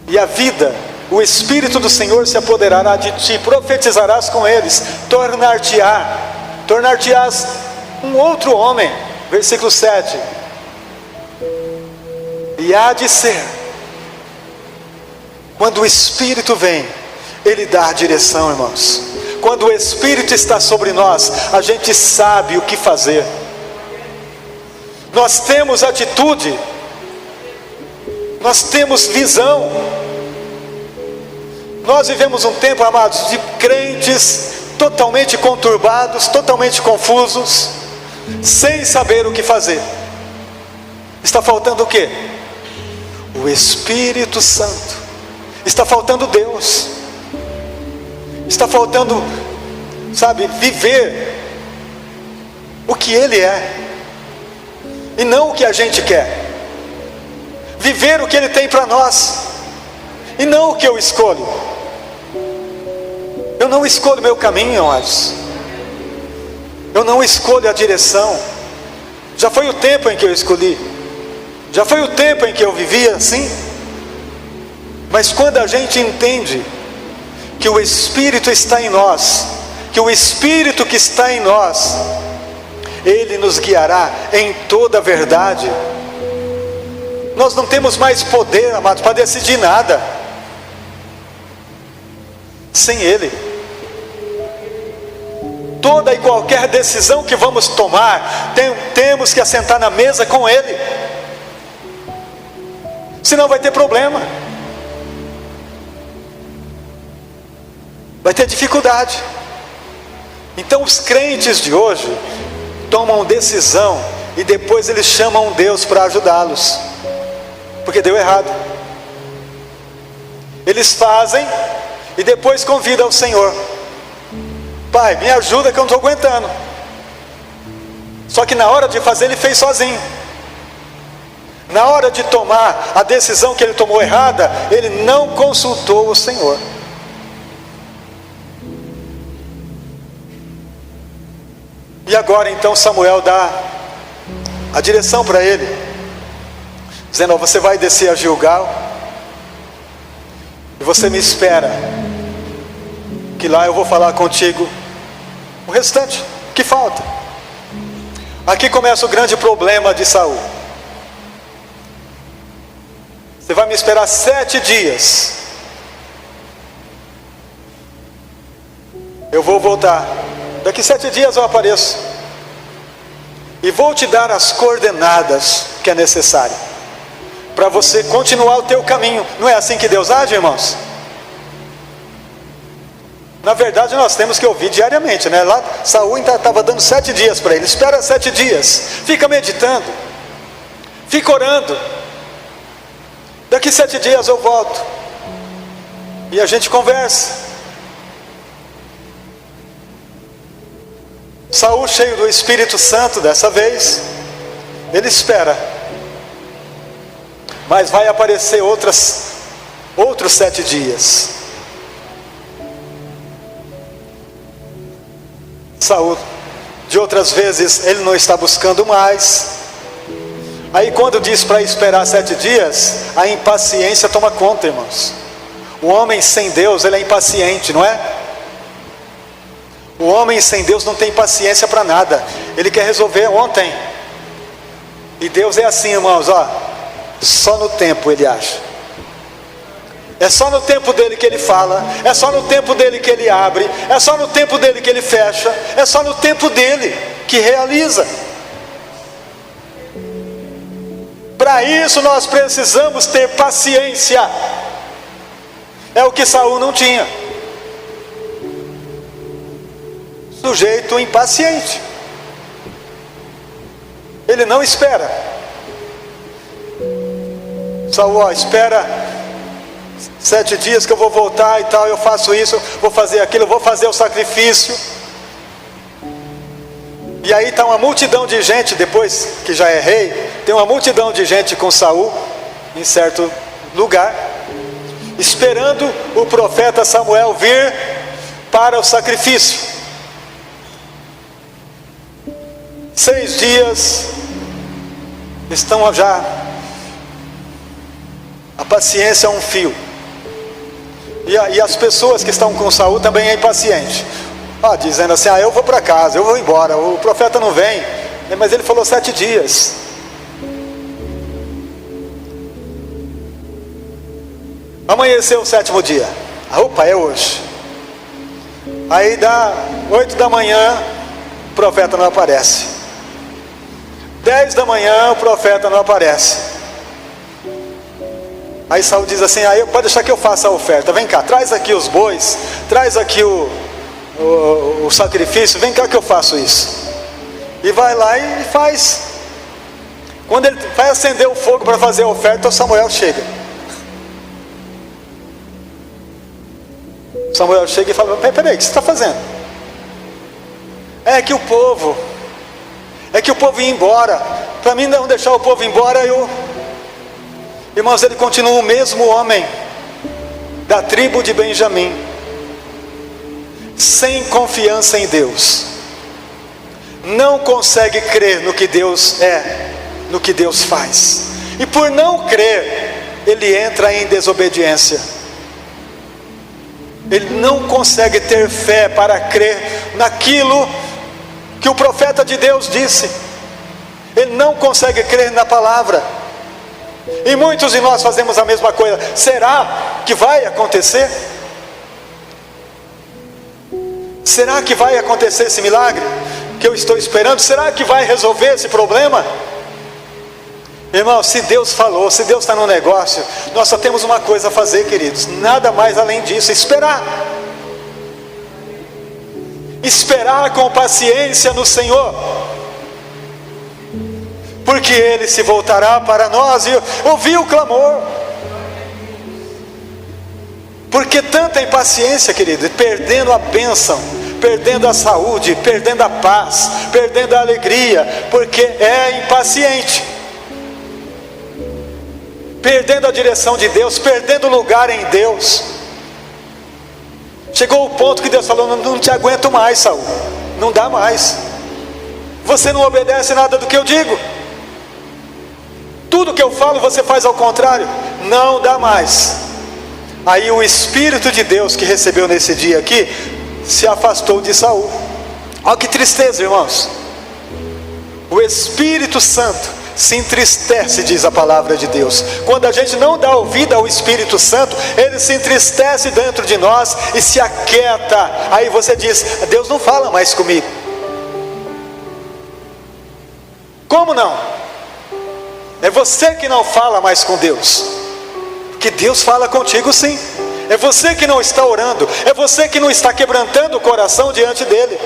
A: E a vida, o Espírito do Senhor se apoderará de ti, profetizarás com eles, tornar-te-ás um outro homem. Versículo 7. E há de ser, quando o Espírito vem, ele dá a direção, irmãos. Quando o Espírito está sobre nós, a gente sabe o que fazer. Nós temos atitude, nós temos visão. Nós vivemos um tempo, amados, de crentes totalmente conturbados, totalmente confusos, sem saber o que fazer. Está faltando o quê? O Espírito Santo. Está faltando Deus. Está faltando, viver o que Ele é, e não o que a gente quer. Viver o que Ele tem para nós, e não o que eu escolho. Eu não escolho meu caminho, amados. Eu não escolho a direção. Já foi o tempo em que eu escolhi. Já foi o tempo em que eu vivia assim. Mas quando a gente entende que o Espírito está em nós, que o Espírito que está em nós, Ele nos guiará em toda a verdade. Nós não temos mais poder, amados, para decidir nada sem Ele. Toda e qualquer decisão que vamos tomar, temos que assentar na mesa com Ele, senão vai ter problema, vai ter dificuldade. Então os crentes de hoje tomam decisão e depois eles chamam Deus para ajudá-los, porque deu errado. Eles fazem e depois convidam o Senhor: Pai, me ajuda que eu não estou aguentando. Só que na hora de fazer ele fez sozinho. Na hora de tomar a decisão que ele tomou errada, ele não consultou o Senhor. E agora então Samuel dá a direção para ele, dizendo: você vai descer a Gilgal e você me espera, que lá eu vou falar contigo o restante que falta. Aqui começa o grande problema de Saul. Você vai me esperar 7 dias. Eu vou voltar. Daqui 7 dias eu apareço. E vou te dar as coordenadas que é necessário para você continuar o teu caminho. Não é assim que Deus age, irmãos? Na verdade nós temos que ouvir diariamente, né? Lá Saul estava dando 7 dias para ele. Espera 7 dias. Fica meditando. Fica orando. Daqui 7 dias eu volto. E a gente conversa. Saul, cheio do Espírito Santo dessa vez, ele espera. Mas vai aparecer outros 7 dias. Saul, de outras vezes, ele não está buscando mais. Aí quando diz para esperar 7 dias, a impaciência toma conta, irmãos. O homem sem Deus, ele é impaciente, não é? O homem sem Deus não tem paciência para nada. Ele quer resolver ontem. E Deus é assim, irmãos, ó. Só no tempo ele acha. É só no tempo dele que ele fala. É só no tempo dele que ele abre. É só no tempo dele que ele fecha. É só no tempo dele que realiza. Para isso nós precisamos ter paciência. É o que Saul não tinha. Sujeito impaciente. Ele não espera. Saul, ó, espera 7 dias que eu vou voltar e tal, eu faço isso, vou fazer aquilo, vou fazer o sacrifício. E aí está uma multidão de gente, depois que já é rei, tem uma multidão de gente com Saul, em certo lugar, esperando o profeta Samuel vir para o sacrifício. 6 dias, estão já, a paciência é um fio. E as pessoas que estão com Saul também é impaciente. Dizendo assim, eu vou para casa, eu vou embora, o profeta não vem. Mas ele falou 7 dias. Amanheceu o 7º dia. Opa, é hoje. Aí dá 8 da manhã, o profeta não aparece. 10 da manhã, o profeta não aparece. Aí Saul diz assim, pode deixar que eu faça a oferta. Vem cá, traz aqui os bois, traz aqui o sacrifício, vem cá que eu faço isso. E vai lá e faz. Quando ele vai acender o fogo para fazer a oferta, o Samuel chega. Samuel chega e fala, peraí, o que você está fazendo? É que o povo ia embora. Para mim não deixar o povo embora, irmãos, ele continua o mesmo homem da tribo de Benjamim, sem confiança em Deus, não consegue crer no que Deus é, no que Deus faz, e por não crer, ele entra em desobediência. Ele não consegue ter fé para crer naquilo que o profeta de Deus disse. Ele não consegue crer na palavra. E muitos de nós fazemos a mesma coisa. Será que vai acontecer? Será que vai acontecer esse milagre que eu estou esperando? Será que vai resolver esse problema? Irmão, se Deus falou, se Deus está no negócio, nós só temos uma coisa a fazer, queridos, nada mais além disso: esperar. Esperar com paciência no Senhor, porque Ele se voltará para nós e ouvir o clamor. Porque tanta impaciência, querido, perdendo a bênção, perdendo a saúde, perdendo a paz, perdendo a alegria, porque é impaciente, perdendo a direção de Deus, perdendo lugar em Deus. Chegou o ponto que Deus falou: não te aguento mais, Saul, não dá mais, você não obedece nada do que eu digo, tudo que eu falo você faz ao contrário, não dá mais. Aí o Espírito de Deus que recebeu nesse dia aqui se afastou de Saul. Olha que tristeza, irmãos. O Espírito Santo se entristece, diz a palavra de Deus. Quando a gente não dá ouvido ao Espírito Santo, ele se entristece dentro de nós e se aquieta. Aí você diz: Deus não fala mais comigo. Como não? É você que não fala mais com Deus, porque Deus fala contigo sim. É você que não está orando, é você que não está quebrantando o coração diante dele.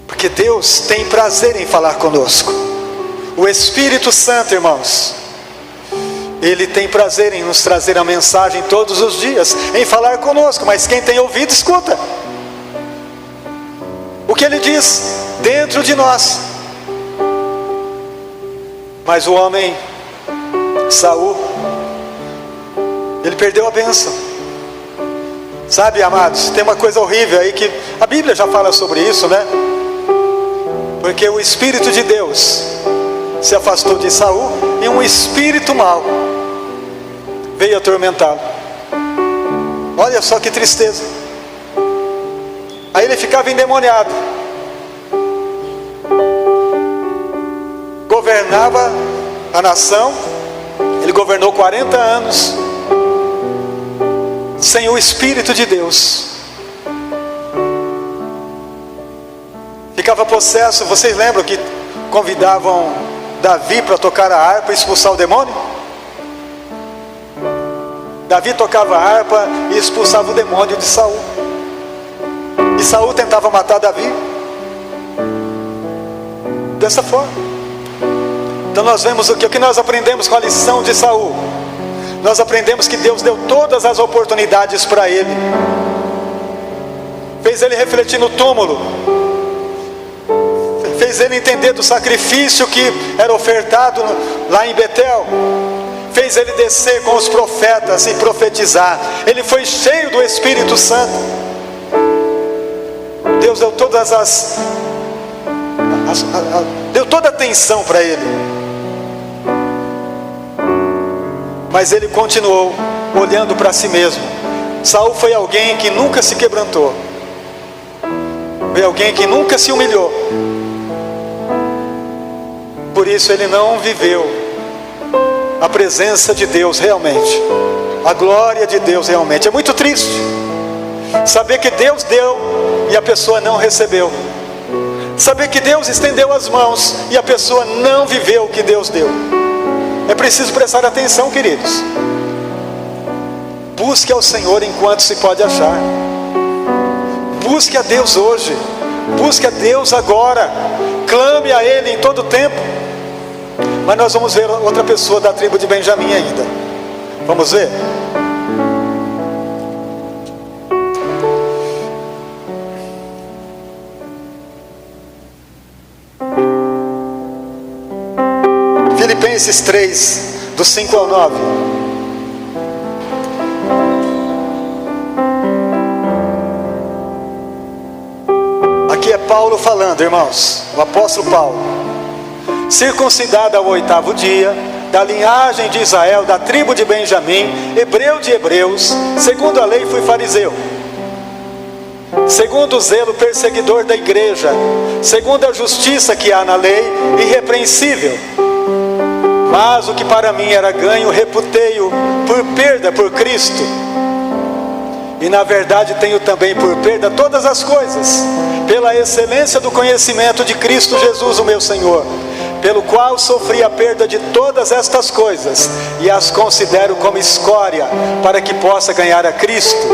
A: Porque Deus tem prazer em falar conosco. O Espírito Santo, irmãos, ele tem prazer em nos trazer a mensagem todos os dias, em falar conosco. Mas quem tem ouvido, escuta o que ele diz dentro de nós. Mas o homem Saul, ele perdeu a bênção. Sabe, amados, tem uma coisa horrível aí que a Bíblia já fala sobre isso, né? Porque o Espírito de Deus se afastou de Saul e um espírito mau veio atormentá-lo. Olha só que tristeza. Aí ele ficava endemoniado, governava a nação. Ele governou 40 anos sem o Espírito de Deus. Ficava possesso. Vocês lembram que convidavam Davi para tocar a harpa e expulsar o demônio? Davi tocava a harpa e expulsava o demônio de Saul. E Saul tentava matar Davi dessa forma. Então nós vemos o que nós aprendemos com a lição de Saul. Nós aprendemos que Deus deu todas as oportunidades para ele, fez ele refletir no túmulo, fez ele entender do sacrifício que era ofertado lá em Betel, fez ele descer com os profetas e profetizar. Ele foi cheio do Espírito Santo. Deus deu deu toda a atenção para ele. Mas ele continuou olhando para si mesmo. Saul foi alguém que nunca se quebrantou, foi alguém que nunca se humilhou. Por isso ele não viveu a presença de Deus realmente, a glória de Deus realmente. É muito triste saber que Deus deu e a pessoa não recebeu, saber que Deus estendeu as mãos e a pessoa não viveu o que Deus deu. É preciso prestar atenção, queridos. Busque ao Senhor enquanto se pode achar. Busque a Deus hoje, busque a Deus agora, clame a Ele em todo tempo. Mas nós vamos ver outra pessoa da tribo de Benjamim ainda. Vamos ver? Filipenses 3, do 5 ao 9. Aqui é Paulo falando, irmãos, o apóstolo Paulo. Circuncidado ao 8º dia, da linhagem de Israel, da tribo de Benjamim, hebreu de hebreus, segundo a lei fui fariseu. segundo o zelo perseguidor da igreja, segundo a justiça que há na lei, irrepreensível. Mas o que para mim era ganho, reputei-o por perda por Cristo. E na verdade tenho também por perda todas as coisas, pela excelência do conhecimento de Cristo Jesus, o meu Senhor, pelo qual sofri a perda de todas estas coisas, e as considero como escória, para que possa ganhar a Cristo,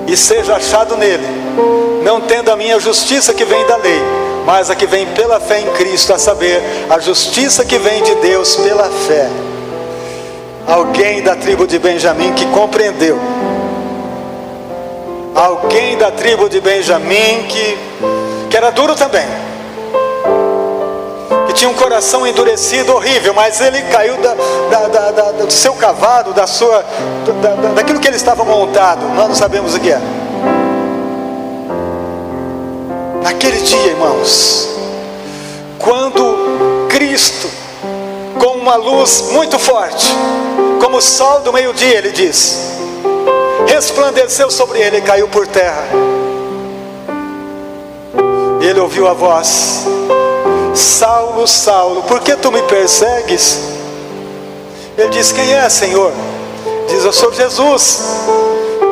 A: e seja achado nele, não tendo a minha justiça que vem da lei, mas a que vem pela fé em Cristo, a saber, a justiça que vem de Deus pela fé. Alguém da tribo de Benjamim que compreendeu, alguém da tribo de Benjamim que era duro também, que tinha um coração endurecido, horrível, mas ele caiu do seu cavalo, daquilo que ele estava montado. Nós não sabemos o que é. Naquele dia, irmãos, quando Cristo, com uma luz muito forte, como o sol do meio-dia, ele diz, resplandeceu sobre ele e caiu por terra. Ele ouviu a voz: Saulo, Saulo, por que tu me persegues? Ele diz: quem é, Senhor? Diz: eu sou Jesus.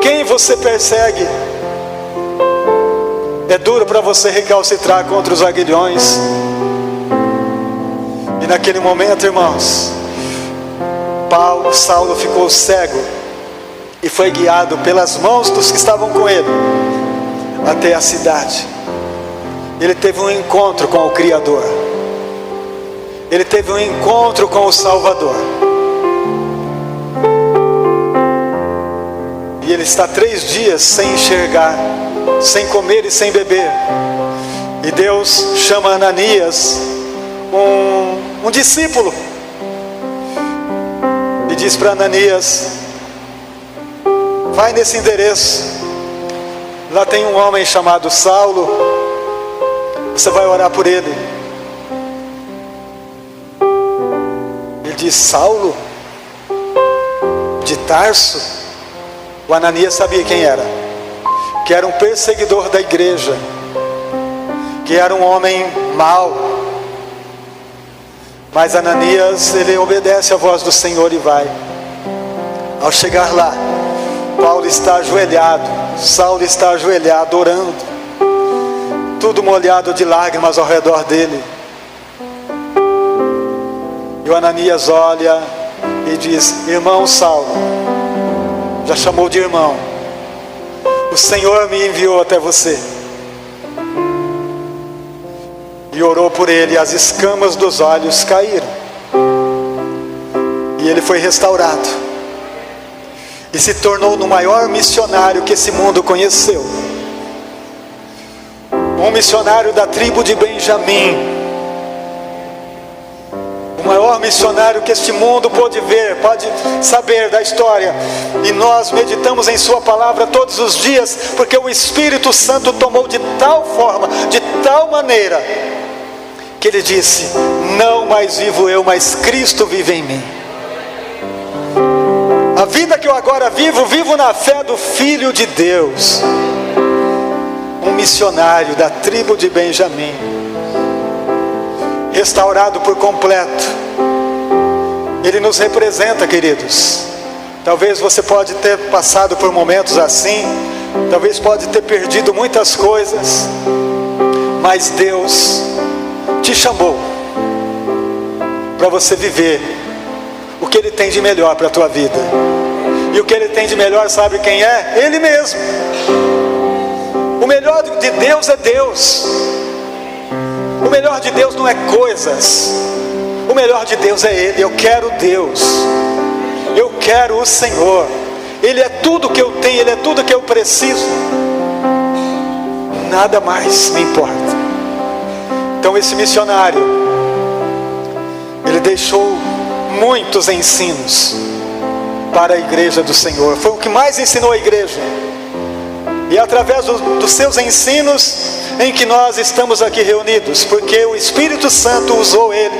A: Quem você persegue? É duro para você recalcitrar contra os aguilhões. E naquele momento, irmãos, Saulo ficou cego e foi guiado pelas mãos dos que estavam com ele até a cidade. Ele teve um encontro com o Criador, ele teve um encontro com o Salvador, e ele está 3 dias sem enxergar, sem comer e sem beber. E Deus chama Ananias, um discípulo, e diz para Ananias: vai nesse endereço, lá tem um homem chamado Saulo, você vai orar por ele. Ele diz: Saulo? De Tarso? O Ananias sabia quem era, que era um perseguidor da igreja, que era um homem mau. Mas Ananias, ele obedece à voz do Senhor e vai. Ao chegar lá, Saulo está ajoelhado, orando, tudo molhado de lágrimas ao redor dele. E o Ananias olha e diz: irmão Saulo, já chamou de irmão, o Senhor me enviou até você. E orou por ele, e as escamas dos olhos caíram, e ele foi restaurado, e se tornou no maior missionário que esse mundo conheceu, um missionário da tribo de Benjamim, o maior missionário que este mundo pode ver, pode saber da história. E nós meditamos em sua palavra todos os dias, porque o Espírito Santo tomou de tal forma, de tal maneira, que ele disse: não mais vivo eu, mas Cristo vive em mim. A vida que eu agora vivo, vivo na fé do Filho de Deus, um missionário da tribo de Benjamim, restaurado por completo. Ele nos representa, queridos. Talvez você pode ter passado por momentos assim, talvez pode ter perdido muitas coisas, mas Deus te chamou para você viver o que Ele tem de melhor para a tua vida. E o que Ele tem de melhor, sabe quem é? Ele mesmo. O melhor de Deus é Deus. O melhor de Deus não é coisas, o melhor de Deus é Ele. Eu quero Deus, eu quero o Senhor. Ele é tudo que eu tenho, Ele é tudo que eu preciso, nada mais me importa. Então esse missionário, ele deixou muitos ensinos para a igreja do Senhor. Foi o que mais ensinou a igreja. E é através dos seus ensinos em que nós estamos aqui reunidos, porque o Espírito Santo usou ele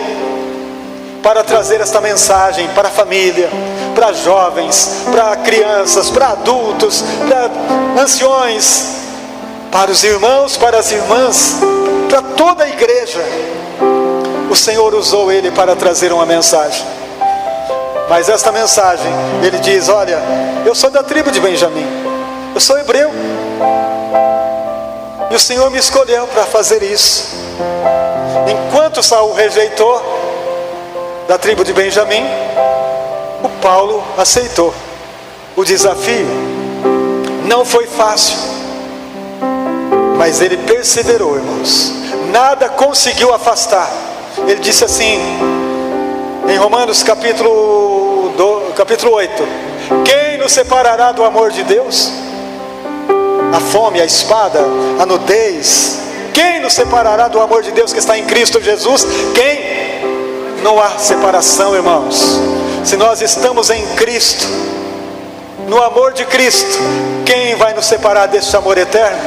A: para trazer esta mensagem para a família, para jovens, para crianças, para adultos, para anciões, para os irmãos, para as irmãs, para toda a igreja. O Senhor usou ele para trazer uma mensagem. Mas esta mensagem, ele diz: olha, eu sou da tribo de Benjamim, eu sou hebreu, e o Senhor me escolheu para fazer isso. Enquanto Saul rejeitou da tribo de Benjamim, o Paulo aceitou o desafio. Não foi fácil, mas ele perseverou, irmãos. Nada conseguiu afastar. Ele disse assim em Romanos capítulo 8: quem nos separará do amor de Deus? A fome, a espada, a nudez. Quem nos separará do amor de Deus que está em Cristo Jesus? Quem? Não há separação, irmãos. Se nós estamos em Cristo, no amor de Cristo, quem vai nos separar deste amor eterno?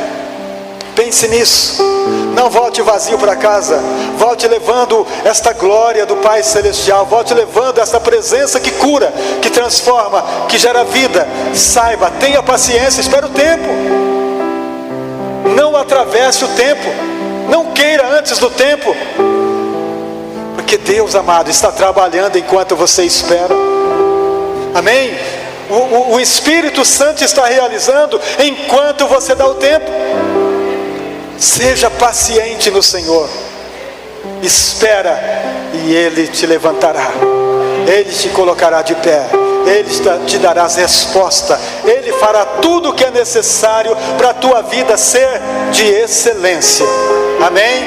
A: Pense nisso. Não volte vazio para casa. Volte levando esta glória do Pai Celestial. Volte levando esta presença que cura, que transforma, que gera vida. Saiba, tenha paciência, espere o tempo. Não atravesse o tempo. Não queira antes do tempo. Porque Deus, amado, está trabalhando enquanto você espera. Amém? O Espírito Santo está realizando enquanto você dá o tempo. Seja paciente no Senhor. Espera e Ele te levantará. Ele te colocará de pé. Ele te dará as respostas. Ele fará tudo o que é necessário para a tua vida ser de excelência. Amém?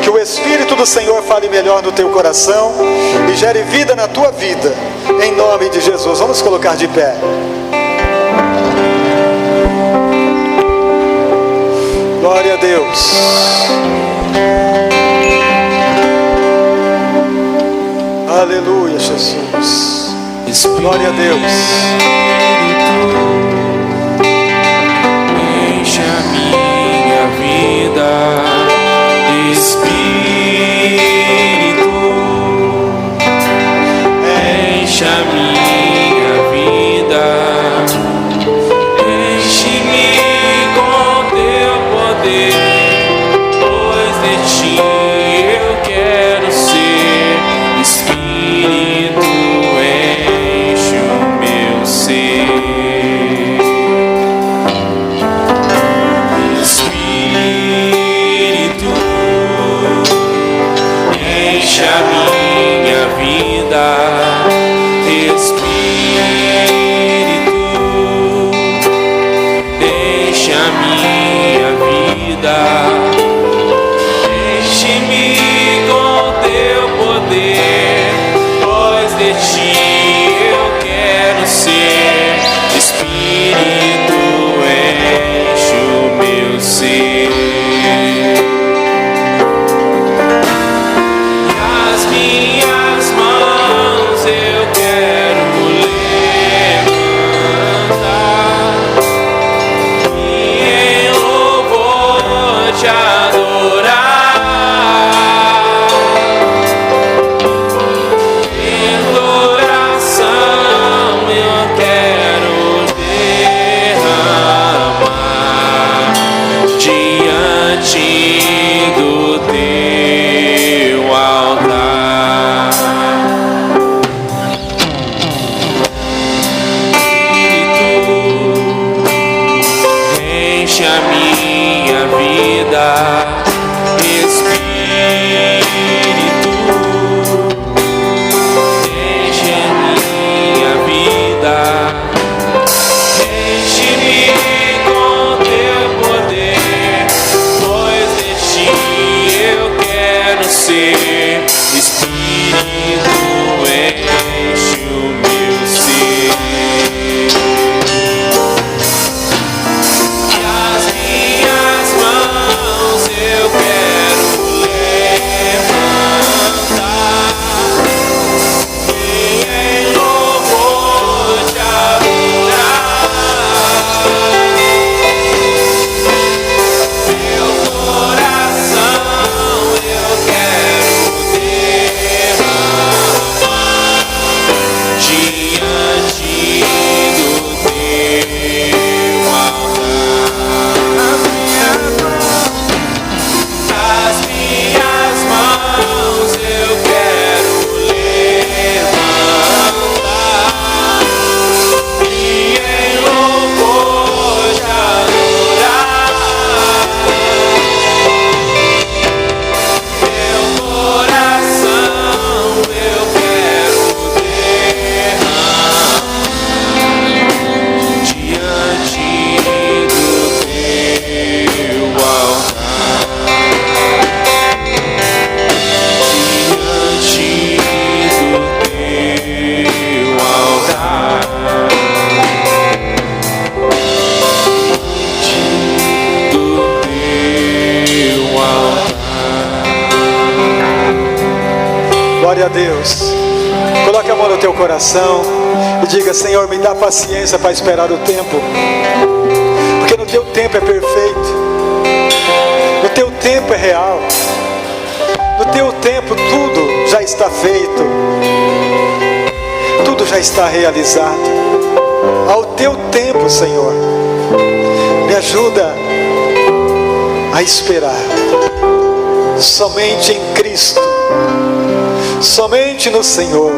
A: Que o Espírito do Senhor fale melhor no teu coração e gere vida na tua vida, em nome de Jesus. Vamos colocar de pé. Glória a Deus. Aleluia, Jesus. Glória a Deus.
B: Enche a minha vida, Espírito. Enche a minha vida, enche-me com teu poder, pois de ti eu quero ser. Espírito, enche o meu ser. Espírito, enche a minha vida. Espírito, enche a minha vida. Enche-me com teu poder, pois de ti eu quero ser. Espírito, enche o meu ser. Nas minhas mãos eu quero levantar e em louvor te
A: Glória a Deus. Coloque a mão no teu coração e diga: Senhor, me dá paciência para esperar o tempo, porque no teu tempo é perfeito, no teu tempo é real, no teu tempo tudo já está feito, tudo já está realizado. Ao teu tempo, Senhor, me ajuda a esperar somente em Cristo, somente no Senhor.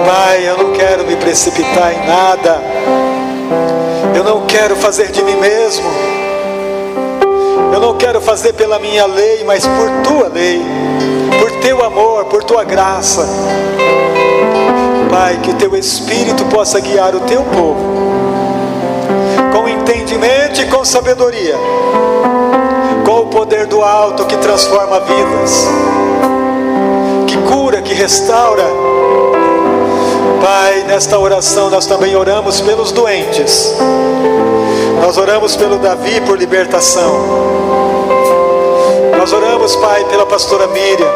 A: Pai, eu não quero me precipitar em nada, eu não quero fazer de mim mesmo, eu não quero fazer pela minha lei, mas por tua lei, por teu amor, por tua graça. Pai, que o teu Espírito possa guiar o teu povo com entendimento e com sabedoria, com o poder do alto que transforma vidas, que cura, que restaura. Pai, nesta oração nós também oramos pelos doentes, nós oramos pelo Davi por libertação, nós oramos, Pai, pela pastora Miriam,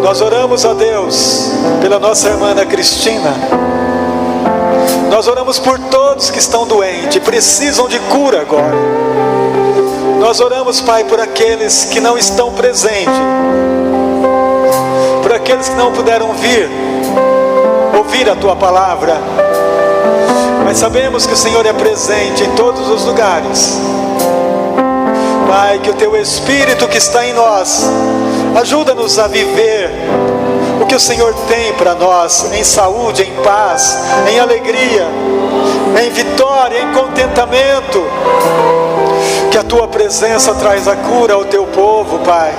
A: nós oramos a Deus pela nossa irmã Ana Cristina, nós oramos por todos que estão doentes, precisam de cura agora. Nós oramos, Pai, por aqueles que não estão presentes, por aqueles que não puderam ouvir a tua palavra, mas sabemos que o Senhor é presente em todos os lugares. Pai, que o teu Espírito que está em nós ajuda-nos a viver o que o Senhor tem para nós, em saúde, em paz, em alegria, em vitória, em contentamento. Que a tua presença traz a cura ao teu povo, Pai.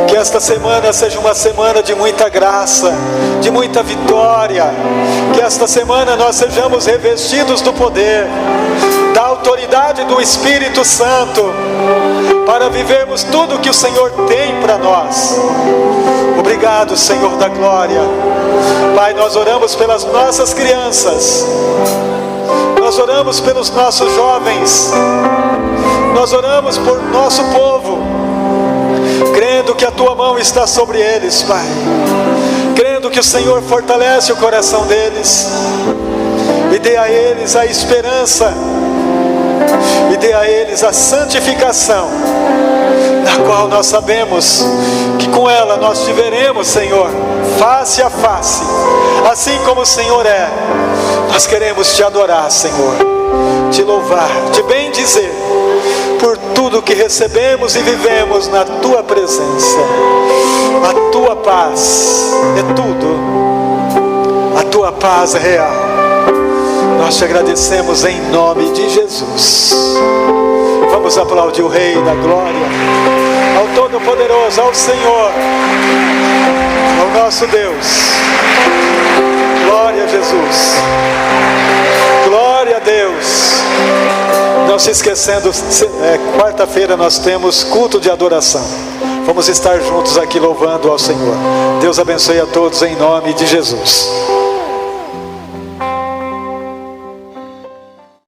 A: Que esta semana seja uma semana de muita graça, de muita vitória. Que esta semana nós sejamos revestidos do poder, da autoridade do Espírito Santo, para vivermos tudo o que o Senhor tem para nós. Obrigado, Senhor da glória. Pai, nós oramos pelas nossas crianças, nós oramos pelos nossos jovens, nós oramos por nosso povo, crendo que a tua mão está sobre eles, Pai, crendo que o Senhor fortalece o coração deles e dê a eles a esperança e dê a eles a santificação, na qual nós sabemos que com ela nós te veremos, Senhor, face a face, assim como o Senhor é. Nós queremos te adorar, Senhor, te louvar, te bendizer por tudo que recebemos e vivemos na tua presença. A tua paz é tudo, a tua paz é real. Nós te agradecemos em nome de Jesus. Vamos aplaudir o Rei da Glória, ao Todo-Poderoso, ao Senhor, ao nosso Deus. Glória a Jesus, glória a Deus. Não se esquecendo, quarta-feira nós temos culto de adoração. Vamos estar juntos aqui louvando ao Senhor. Deus abençoe a todos em nome de Jesus.